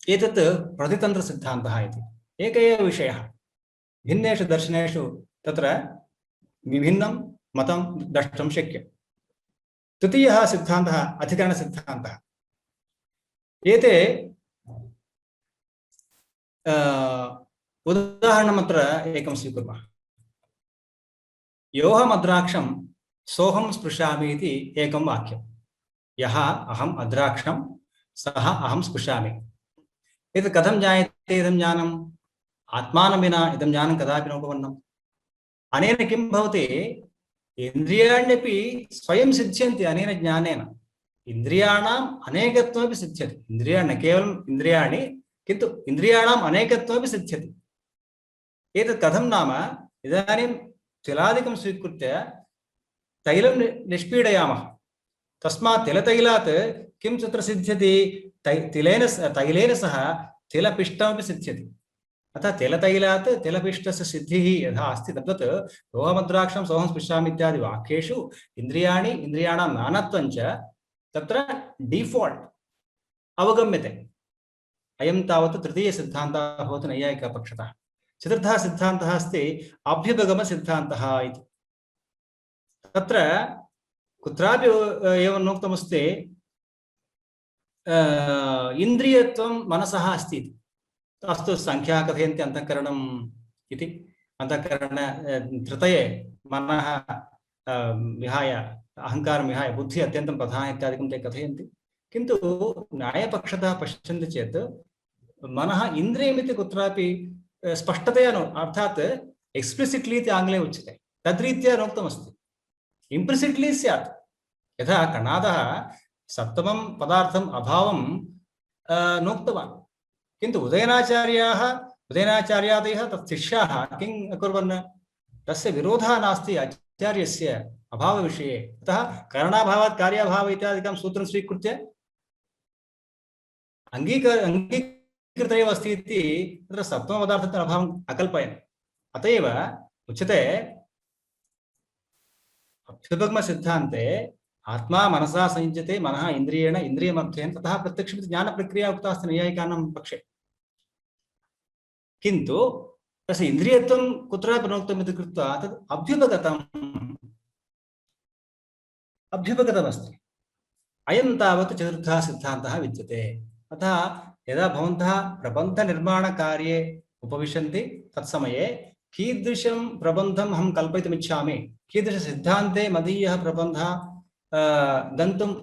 एतत् प्रतितन्त्रसिद्धान्तः इति एक एव विषयः। भिन्नेषु दर्शनेषु तत्र विभिन्नं मतं द्रष्टुं शक्यं। तृतीयः सिद्धान्तः अधिकरणसिद्धान्तः। एते उदाहरणमत्र एकं स्वीकुर्मः। योऽहमद्राक्षं सोऽहं स्पृशामि इति एकं वाक्यं। यः अहम् अद्राक्षं सः अहं स्पृशामि। एतत् कथं ज्ञायते इदं ज्ञानम्? आत्मानं विना इदं ज्ञानं कदापि नोपपन्नम्। अनेन किं भवति? इन्द्रियाण्यपि स्वयं सिद्ध्यन्ति अनेन ज्ञानेन। इन्द्रियाणाम् अनेकत्वमपि सिद्ध्यति। इन्द्रियाणि न केवलम् इन्द्रियाणि, किन्तु इन्द्रियाणाम् अनेकत्वमपि सिद्ध्यति। एतत् कथं नाम, इदानीं तिलादिकं स्वीकृत्य तैलं निष्पीडयामः, तस्मात् तिलतैलात् किं तत्र सिद्ध्यति? तैलेन सह तिलपिष्टमपि सिद्ध्यति। अतः तिलतैलात् तिलपिष्टस्य सिद्धिः यथा अस्ति, तद्वत् योऽहमद्राक्षं सोऽहं स्पृशामि इत्यादि वाक्येषु इन्द्रियाणि, इन्द्रियाणां नानत्वं च तत्र डिफाल्ट् अवगम्यते। अयं तावत् तृतीयसिद्धान्तः भवति नैयायिकपक्षतः। चतुर्थः सिद्धान्तः अस्ति अभ्युपगमसिद्धान्तः इति। तत्र कुत्रापि एवं नोक्तमस्ति इन्द्रियत्वं मनसः अस्ति इति। अस्तु, संख्याः कथयन्ति अन्तःकरणम् इति। अन्तःकरण तृतये मनः विहाय, अहङ्कारं विहाय बुद्धिः अत्यन्तं प्रधानः इत्यादिकं ते कथयन्ति। किन्तु न्यायपक्षतः पश्यन्ति चेत् मनः इन्द्रियमिति कुत्रापि स्पष्टतया अर्थात् एक्स्प्लिसिट्लि इति आङ्ग्ले उच्यते, तद्रीत्या नोक्तमस्ति। इम्प्लिसिट्लि स्यात्। यथा कणादः सप्तमं पदार्थम् अभावं नोक्तवान्, किन्तु उदयनाचार्यादयः तत् शिष्याः किं अकुर्वन्? तस्य विरोधः नास्ति आचार्यस्य अभावविषये। अतः करणाभावात् कार्याभाव इत्यादिकं सूत्रं स्वीकृत्य अंगीकृत एव अस्ति इति तत्र सप्तमपदार्थस्य अभावम् अकल्पयन्। अत एव उच्यते अभ्युपगमसिद्धान्ते आत्मा मनसा संयुज्यते, मनः इन्द्रियेण इन्द्रियमर्थेन, ततः प्रत्यक्षमिति ज्ञानप्रक्रिया उक्ता अस्ति नैयायिकानां पक्षे। किन्तु तस्य इन्द्रियत्वं कुत्रापि नोक्तम् इति कृत्वा तद् अभ्युपगतमस्ति। अयं तावत् चतुर्थः सिद्धान्तः विद्यते। अतः यदा भवन्तः प्रबन्धनिर्माणकार्ये उपविशन्ति तत्समये कीदृशं प्रबन्धम् अहं कल्पयितुमिच्छामि, कीदृशसिद्धान्ते मदीयः प्रबन्धः गन्तुं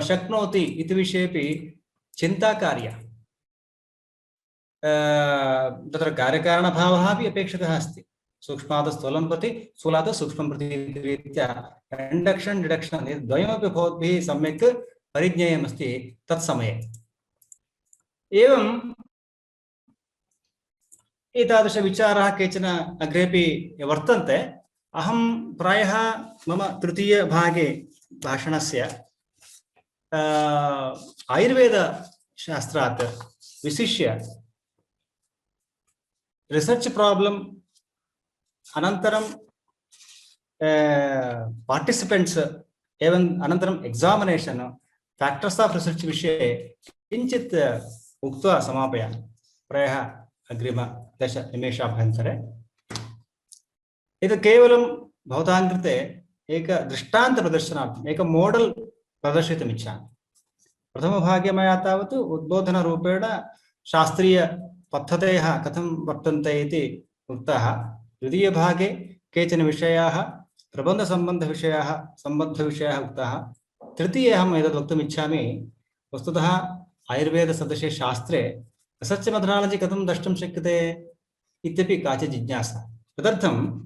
शक्नोति इति विषयेपि चिन्ता कार्या। तत्र कार्यकारणभावः अपि अपेक्षितः अस्ति। सूक्ष्मात् स्थूलं प्रति, स्थूलात् सूक्ष्मं प्रति रीत्या इण्डक्शन् डिडक्शन् द्वयमपि भवद्भिः सम्यक् परिज्ञेयमस्ति तत्समये। एवम् एतादृशविचाराः केचन अग्रेपि वर्तन्ते। अहं प्रायः मम तृतीयभागे भाषणस्य आयुर्वेदशास्त्रात् विशिष्य रिसर्च प्रॉब्लम अनन्तरं पार्टिसिपेंट्स एवं अनन्तरं एग्जामिनेशन फैक्टर्स ऑफ रिसर्च विषये किञ्चित् उक्त्वा समापयामि। प्रायः अग्रिम 10 निमेषाभ्यन्तरे एतत् केवलं भवतां कृते एक दृष्टान्त प्रदर्शनार्थम् एक मॉडल प्रदर्शितुम् इच्छामि। प्रथमभागे मया तावत् उद्बोधनरूपेण शास्त्रीय पद्धतयः कथं वर्तन्ते इति उक्ताः। द्वितीयभागे केचन विषयाः सम्बद्धविषयाः उक्ताः। तृतीये अहम् एतद् वक्तुम् इच्छामि, वस्तुतः आयुर्वेदसदृशे शास्त्रे रिसर्च् मेथडालजि कथं द्रष्टुं शक्यते इत्यपि काचित् जिज्ञासा। तदर्थम्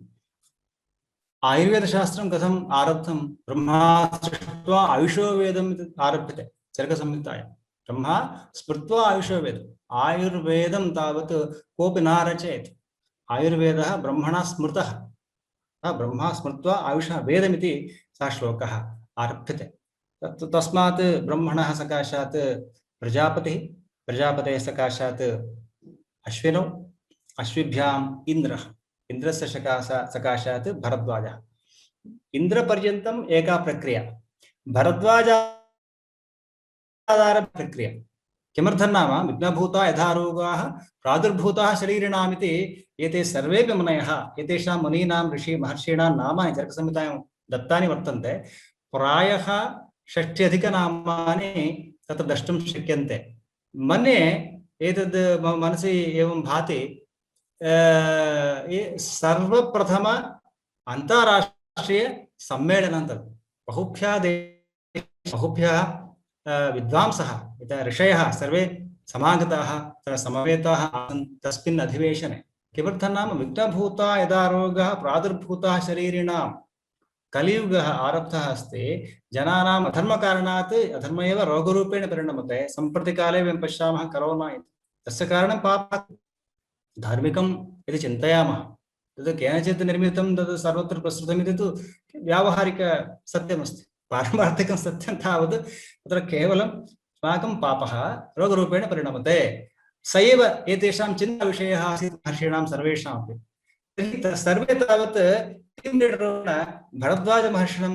आयुर्वेदशास्त्रं कथम् आरब्धं? ब्रह्मा सृष्ट्वा आयुषो वेदम् आरभ्यते चरकसंहितायां। ब्रह्मा स्मृत्वा आयुषो वेदम्। आयुर्वेदं तावत् कोऽपि न रचयत्। आयुर्वेदः ब्रह्मणा स्मृतः। ब्रह्मा स्मृत्वा आयुषः वेदमिति सः श्लोकः आरभ्यते। तस्मात् ब्रह्मणः सकाशात् प्रजापतिः, प्रजापतेः सकाशात् अश्विनौ, अश्विभ्याम् इन्द्रः, इन्द्रस्य सकाशात् भरद्वाजः। इन्द्रपर्यन्तम् एका प्रक्रिया, भरद्वाजाधार प्रक्रिया। किमर्थं नाम विघ्नभूता यथा रोगाः प्रादुर्भूताः शरीरिणामिति एते सर्वेपि मुनयः, एतेषां मुनीनां ऋषि महर्षीणां नामानि चरकसंहितायां दत्तानि वर्तन्ते। प्रायः 60 अधिकनामानि तत्र द्रष्टुं शक्यन्ते। मन्ये एतद् मम मनसि एवं भाति, सर्वप्रथम अन्ताराष्ट्रीय सम्मेलनं तत् बहुभ्यः विद्वांसः ऋषयः सर्वे समागताः, समवेताः आसन् तस्मिन् अधिवेशने। किमर्थं नाम विघ्नभूता यदा रोगः प्रादुर्भूतः शरीरिणां कलियुगः आरब्धः अस्ति। जनानाम् अधर्मकारणात् अधर्म एव रोगरूपेण परिणमते। सम्प्रति काले वयं पश्यामः करोना इति। तस्य कारणं पापः। धार्मिकं यदि चिन्तयामः तद् केनचित् निर्मितं, तद् सर्वत्र प्रसृतमिति तु व्यावहारिक सत्यमस्ति। पारमार्थिकं सत्यं तावत् तत्र केवलं अस्माकं पापः रोगरूपेण परिणमते। स एव एतेषां चिन्ताविषयः आसीत् महर्षीणां सर्वेषामपि। तर्हि सर्वे तावत् टीम् लीडर् भरद्वाजमहर्षिणं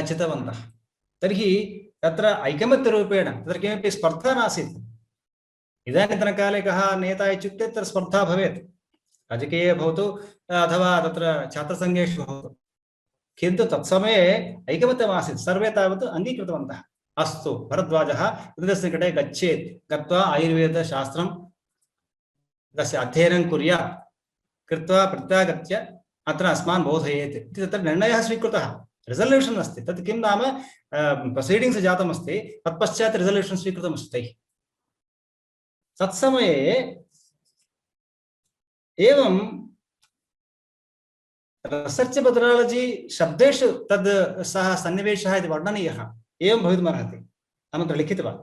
चितवन्तः। तर्हि तत्र ऐकमत्यरूपेण तत्र किमपि स्पर्धा नासीत्। इदानीन्तनकाले कः नेता इत्युक्ते तत्र स्पर्धा भवेत्, राजकीये भवतु अथवा तत्र छात्रसङ्घेषु भवतु, किन्तु तत्समये ऐकमत्यमासीत्। सर्वे तावत् अङ्गीकृतवन्तः, अस्तु भरद्वाजः इन्द्रस्य निकटे गच्छेत्, गत्वा आयुर्वेदशास्त्रं तस्य अध्ययनं कुर्यात्, कृत्वा प्रत्यागत्य अत्र अस्मान् बोधयेत् इति तत्र निर्णयः स्वीकृतः। रिसल्यूशन् अस्ति। तत् किं नाम प्रोसीडिङ्ग्स् जातमस्ति, तत्पश्चात् रिसल्यूशन् स्वीकृतमस्ति तैः। तत्समये एवं रिसर्च् मेथडालजि शब्देषु तद् सः सन्निवेशः इति वर्णनीयः एवं भवितुमर्हति। अहं तत्र लिखितवान्।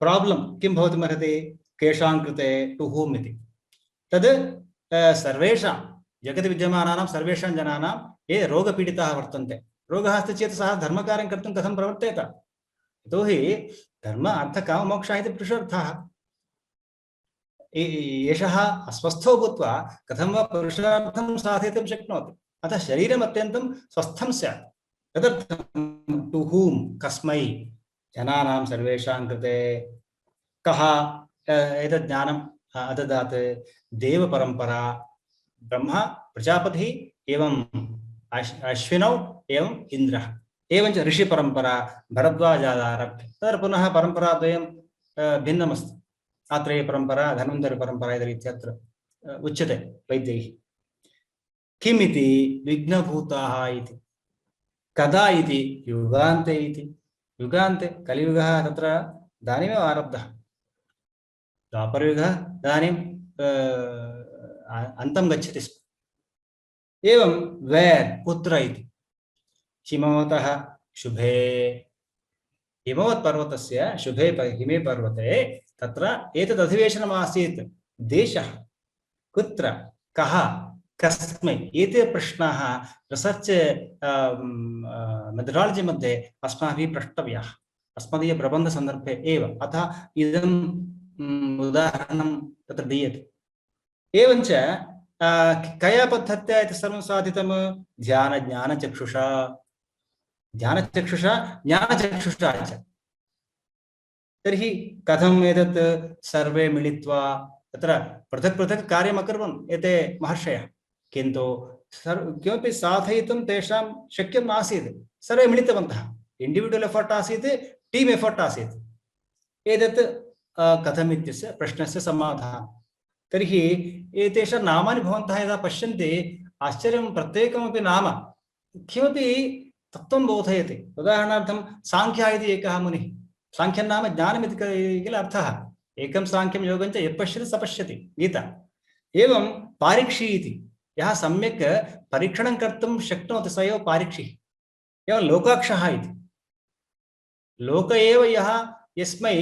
प्राब्लम् किं भवितुमर्हति, केषां कृते, टु हूम् इति। तद् सर्वेषां जगति विद्यमानानां सर्वेषां जनानां ये रोगपीडिताः वर्तन्ते। रोगः अस्ति चेत् सः धर्मकार्यं कर्तुं कथं प्रवर्तेत? यतोहि धर्म अर्थ काम मोक्षः इति पुरुषार्थाः। एषः अस्वस्थो भूत्वा कथं वा पुरुषार्थं साधयितुं शक्नोति? अतः शरीरम् अत्यन्तं स्वस्थं स्यात्। तदर्थं टु हूम्, कस्मै, जनानां सर्वेषां कृते। कः एतत् ज्ञानम् अददात्? देवपरम्परा, ब्रह्मा प्रजापतिः, एवं अश्विनौ, एवं इन्द्रः, एवञ्च ऋषिपरम्परा भरद्वाजादारभ्य। तत्र पुनः परम्पराद्वयं भिन्नमस्ति। आत्रेय परंपरा, धन्वन्तरि परंपरा इत्यत्र उच्यते वैद्यैः। किमिति विघ्नभूताः इति। कदा इति युगान्ते इति। युगान्ते कलियुगः तत्र इदानीमेव आरब्धः। द्वापरयुगः इदानीं अन्तं गच्छति स्म। एवं वेर्, कुत्र इति। हिमवतः शुभे, हिमवत् पर्वतस्य शुभे हिमे पर्वते तत्र एतद् अधिवेशनमासीत्। देशः कुत्र, कः, कस्मै, एते प्रश्नाः रिसर्च् मेथडालजि मध्ये अस्माभिः प्रष्टव्याः अस्मदीय प्रबन्धसन्दर्भे एव। अतः इदम् उदाहरणं तत्र दीयते। एवञ्च कया पद्धत्या इति सर्वं साधितं? ध्यानज्ञानचक्षुषा, ध्यानचक्षुषा ज्ञानचक्षुषा च। तर्हि कथम् एतत् सर्वे मिलित्वा तत्र पृथक् पृथक् कार्यम् अकुर्वन् एते महर्षयः, किन्तु किमपि साधयितुं तेषां शक्यं नासीत्। सर्वे मिलितवन्तः। इण्डिविजुवल् एफर्ट् आसीत्, टीम् एफर्ट् आसीत्। एतत् कथम् इत्यस्य प्रश्नस्य समाधानं। तर्हि एतेषां नामानि भवन्तः यदा पश्यन्ति आश्चर्यं, प्रत्येकमपि नाम किमपि तत्त्वं बोधयति। उदाहरणार्थं साङ्ख्यः इति एकः मुनिः, साङ्ख्यं नाम ज्ञानमिति किल अर्थः। एकं साङ्ख्यं योगं च यः पश्यति स पश्यति, गीता। एवं पारीक्षी इति यः सम्यक् परीक्षणं कर्तुं शक्नोति स एव पारीक्षिः। एवं लोकाक्षः इति लोक एव यः यस्मै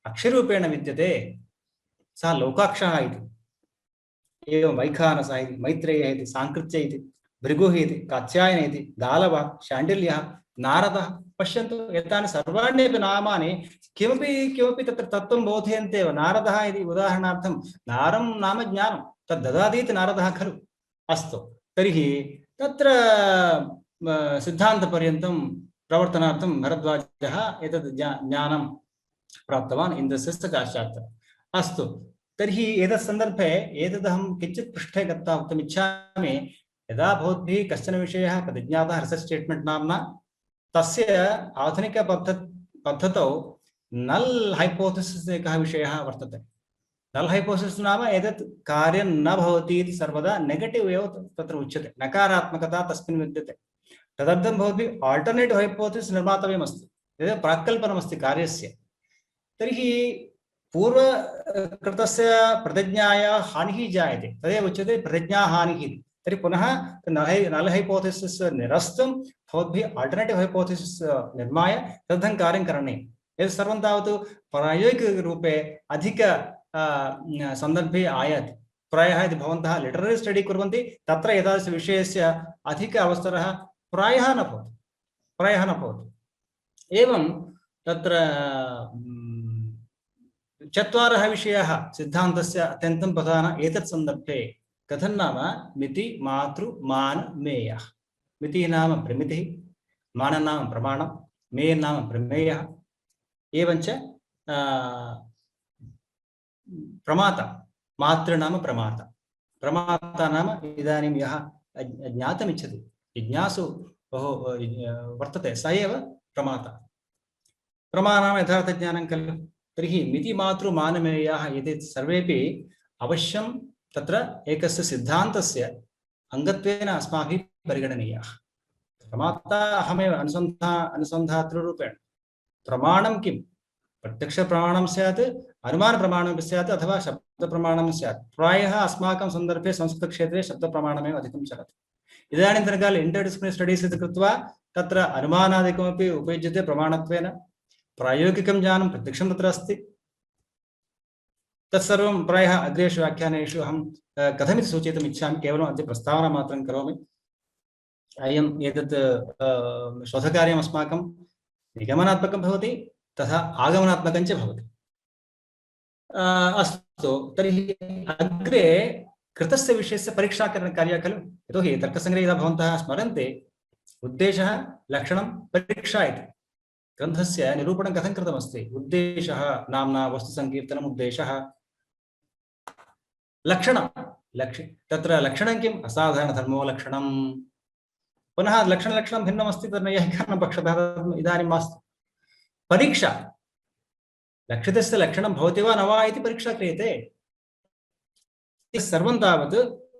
अक्षरूपेण विद्यते सः लोकाक्षः इति। एवं वैखानसः इति, मैत्रेयः इति, सांकृत्य इति, भृगुः इति, कात्यायन इति, गालवः, शाण्डिल्यः, नारदः, पश्यन्तु एतानि सर्वाण्यपि नामानि किमपि किमपि तत्र तत्त्वं बोधयन्त्येव। नारदः इति उदाहरणार्थं नारं नाम ज्ञानं तद् ददाति इति नारदः खलु। अस्तु, तर्हि तत्र सिद्धान्तपर्यन्तं प्रवर्तनार्थं भरद्वाजः एतद् ज्ञानं प्राप्तवान् इन्द्रस्य सकाशात्। अस्तु, तर्हि एतत् सन्दर्भे एतदहं किञ्चित् पृष्ठे गत्वा वक्तुमिच्छामि। यदा भवद्भिः कश्चन विषयः प्रतिज्ञातः रिसर्च् स्टेट्मेण्ट् नाम्ना, तस्य आधुनिकपद्धतौ नल् हैपोथेसिस् एकः विषयः वर्तते। नल् हैपोथेसिस् नाम एतत् कार्यं न भवति इति सर्वदा नेगेटिव् एव तत्र उच्यते, नकारात्मकता तस्मिन् विद्यते। तदर्थं भवद्भिः आल्टर्नेटिव् हैपोथेसिस् निर्मातव्यमस्ति, एतत् प्राक्कल्पनमस्ति कार्यस्य। तर्हि पूर्वकृतस्य प्रतिज्ञायाः हानिः जायते, तदेव उच्यते प्रतिज्ञाहानिः। तर्हि पुनः नल् हैपोथेसिस् निरस्तं भवद्भिः आल्टर्नेटिव् हैपोथेसिस् निर्माय तदर्थं कार्यं करणीयम्। एतत् सर्वं तावत् प्रायोगिकरूपे अधिक सन्दर्भे आयाति। प्रायः यदि भवन्तः लिटररि स्टडि कुर्वन्ति तत्र एतादृशविषयस्य अधिक अवसरः प्रायः न भवति। एवं तत्र चत्वारः विषयाः सिद्धान्तस्य अत्यन्तं प्रधानः एतत् सन्दर्भे। कथं नाम मिति, मातृ, मान, मेयः। मितिः नाम प्रमितिः, मानं नाम प्रमाणं, मेयः नाम प्रमेयः, एवञ्च प्रमाता, मातृ नाम प्रमाता। प्रमाता नाम इदानीं यः ज्ञातुमिच्छति, जिज्ञासु वर्तते स एव प्रमाता। प्रमाणं यथार्थज्ञानं खलु। तर्हि मिति, मातृ, मानमेयाः एते सर्वेपि अवश्यं तत्र एकस्य सिद्धान्तस्य अङ्गत्वेन अस्माभिः परिगणनीयाः। प्रमाता अहमेव अनुसन्धातृरूपेण। प्रमाणं किं? प्रत्यक्षप्रमाणं स्यात्, अनुमानप्रमाणं स्यात्, अथवा शब्दप्रमाणं स्यात्। प्रायः अस्माकं सन्दर्भे संस्कृतक्षेत्रे शब्दप्रमाणमेव अधिकं चलति। इदानीन्तनकाले इंटर्डिसिप्लिनरी स्टडीस् इति कृत्वा तत्र अनुमानादिकमपि उपयुज्यते प्रमाणत्वेन। प्रायोगिकं ज्ञानं प्रत्यक्षं तत्र अस्ति। तत्सर्वं प्रायः अग्रेषु व्याख्यानेषु अहं कथमिति सूचयितुम् इच्छामि, केवलम् अद्य प्रस्तावनामात्रं करोमि। एतत् शोधकार्यम् अस्माकं निगमनात्मकं भवति तथा आगमनात्मकं च भवति। अस्तु, तर्हि अग्रे कृतस्य विषयस्य परीक्षाकरणकार्यः खलु। यतोहि तर्कसङ्ग्रहे यदा भवन्तः स्मरन्ति, उद्देशः, लक्षणं, परीक्षा इति ग्रन्थस्य निरूपणं कथं कृतमस्ति। उद्देशः नाम्ना वस्तुसङ्कीर्तनम् उद्देशः। लक्षणं, तत्र लक्षणं किम्? असाधारणधर्मो लक्षणं। पुनः लक्षणं भिन्नमस्ति, तद् नैयायिकानां पक्षतः इदानीं मास्तु। परीक्षा, लक्षितस्य लक्षणं भवति वा न वा इति परीक्षा क्रियते। सर्वं तावत्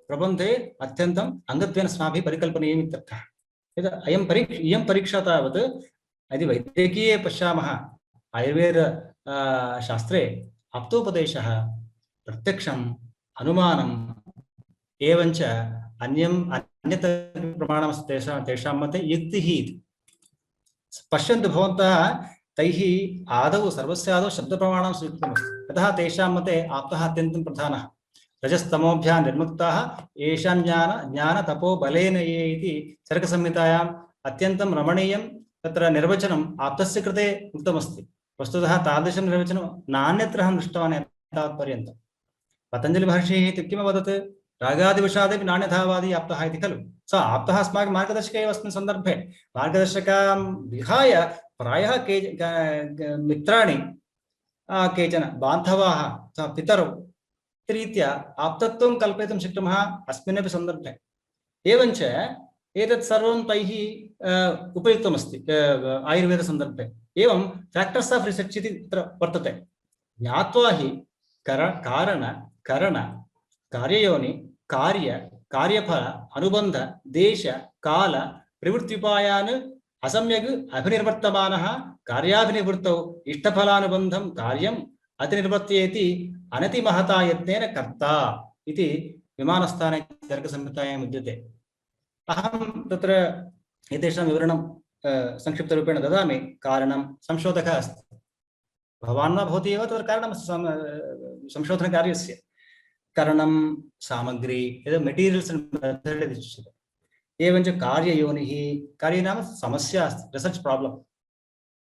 प्रबन्धे अत्यन्तम् अङ्गत्वेन अस्माभिः परिकल्पनीयम् इत्यर्थः। इयं परीक्षा तावत् यदि वैद्यकीये पश्यामः, आयुर्वेद शास्त्रे आप्तोपदेशः, प्रत्यक्षम्, अनुमानम्, एवञ्च अन्यत् प्रमाणमस्ति तेषां मते युक्तिः इति। पश्यन्तु भवन्तः, तैः आदौ सर्वस्य आदौ शब्दप्रमाणं स्वीकृतमस्ति। अतः तेषां मते आप्तः अत्यन्तं प्रधानः। रजस्तमोभ्यां निर्मुक्ताः येषां ज्ञान तपो बलेन ये इति चरकसंहितायाम् अत्यन्तं रमणीयं तत्र निर्वचनम् आप्तस्य कृते उक्तमस्ति। वस्तुतः तादृशं निर्वचनं नान्यत्र अहं दृष्टवान् तावत्पर्यन्तं। पतञ्जलिमहर्षिः किमवदत्? रागादिविषादेपि नान्यथावादी आप्तः इति खलु। स आप्तः अस्माकं मार्गदर्शकः एव अस्मिन् सन्दर्भे। मार्गदर्शकां विहाय प्रायः मित्राणि, केचन बान्धवाः, पितरौ रीत्या आप्तत्वं कल्पयितुं शक्नुमः अस्मिन्नपि सन्दर्भे। एवञ्च एतत् सर्वं तैः उपयुक्तमस्ति आयुर्वेदसन्दर्भे। एवं फैक्टर्स् आफ् रिसर्च् इति तत्र वर्तते। ज्ञात्वा हि कारण करण कार्ययोनि कार्य कार्यफल अनुबन्ध देश काल प्रवृत्त्युपायान् असम्यग् अभिनिर्वर्तमानः कार्याभिनिवृत्तौ इष्टफलानुबन्धं कार्यम् अतिनिर्वर्तयति अनतिमहता यत्नेन कर्ता इति विमानस्थाने तर्कसंहितायां विद्यते। अहं तत्र एतेषां विवरणं संक्षिप्तरूपेण ददामि। कारणं संशोधकः अस्ति, भवान् वा भवति एव तत्र कारणं संशोधनकार्यस्य। कारणं सामग्री यद् मेटीरियल्स् अण्ड् मेथड् इति उच्यते। एवञ्च कार्ययोनिः, कार्ये नाम समस्या अस्ति, रिसर्च् प्राब्लम्।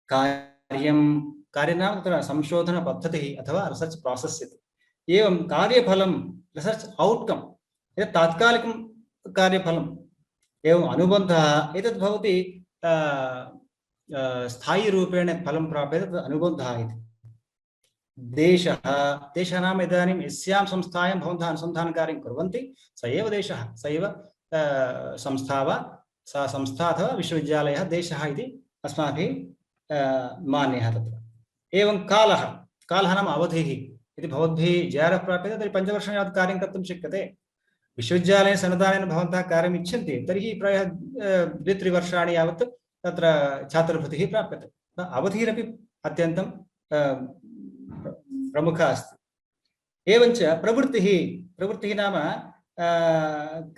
कार्य नाम तत्र संशोधनपद्धतिः अथवा रिसर्च् प्रासेस् इति। एवं कार्यफलं रिसर्च् औट्कम्, एतत् तात्कालिकं कार्यफलम्। एवम् अनुबन्धः, एतत् भवति स्थायीरूपेण फलं प्राप्यते, तद् अनुबन्धः इति। देशः नाम इदानीं यस्यां संस्थायां भवन्तः अनुसन्धानकार्यं कुर्वन्ति स एव देशः, स एव संस्था वा सा संस्था अथवा विश्वविद्यालयः देशः इति अस्माभिः मान्यः तत्र। एवं कालः नाम अवधिः यदि भवद्भिः JRF प्राप्यते तर्हि 5 वर्षं यावत् कार्यं कर्तुं शक्यते। विश्वविद्यालये सन्निधानेन भवन्तः कार्यम् इच्छन्ति तर्हि प्रायः 2-3 वर्षाणि यावत् तत्र छात्रवृत्तिः प्राप्यते। अवधिरपि अत्यन्तं प्रमुखा अस्ति। एवञ्च प्रवृत्तिः नाम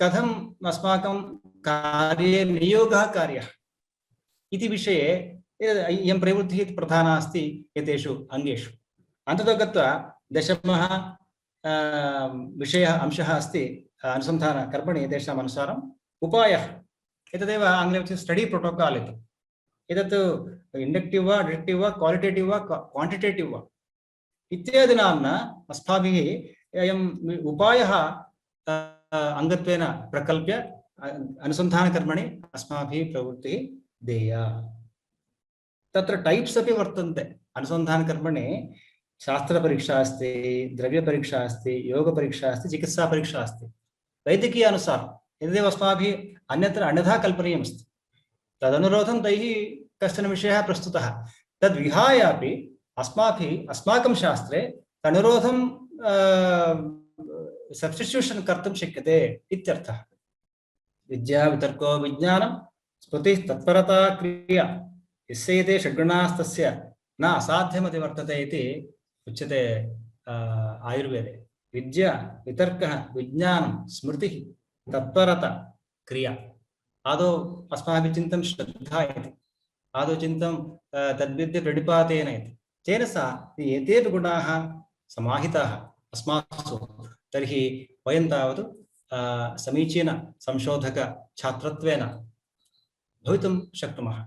कथम् अस्माकं कार्ये नियोगः कार्यः इति विषये इयं प्रवृत्तिः प्रधाना अस्ति एतेषु अङ्गेषु। अन्ततो गत्वा दशमः विषयः अंशः अस्ति अनुसन्धानकर्मणि एतेषाम् अनुसारम् उपायः। एतदेव आङ्ग्ले उच्यते स्टडी प्रोटोकाल् इति। एतत् इण्डक्टिव् वा डिडक्टिव् वा क्वालिटेटिव् वा क्वाण्टिटेटिव् वा इत्यादि नाम्ना अस्माभिः अयम् उपायः अङ्गत्वेन प्रकल्प्य अनुसन्धानकर्मणि अस्माभिः प्रवृत्तिः देया। तत्र टैप्स् अपि वर्तन्ते अनुसन्धानकर्मणि। शास्त्रपरीक्षा अस्ति, द्रव्यपरीक्षा अस्ति, योगपरीक्षा अस्ति, चिकित्सापरीक्षा अस्ति। वैद्यकीयानुसारं यद्येव अस्माभिः अन्यत्र अन्यथा कल्पनीयमस्ति तदनुरोधं तैः कश्चन विषयः प्रस्तुतः, तद्विहाय अपि अस्माभिः अस्माकं शास्त्रे अनुरोधं सब्स्टिट्यूशन् कर्तुं शक्यते इत्यर्थः। विद्या वितर्को विज्ञानं स्मृतिः तत्परता क्रिया यस्यैते षड्गुणास्तस्य न असाध्यमति वर्तते इति उच्यते आयुर्वेदे। विद्या वितर्कः विज्ञानं स्मृतिः तत्परता क्रिया। आदौ अस्माभिः चिन्तं श्रद्धा इति, आदौ चिन्तं तद्विद्य प्रणिपातेन इति। तेन सह एतेऽपि गुणाः समाहिताः अस्मासु तर्हि वयं तावत् समीचीन संशोधक छात्रत्वेन भवितुं शक्नुमः।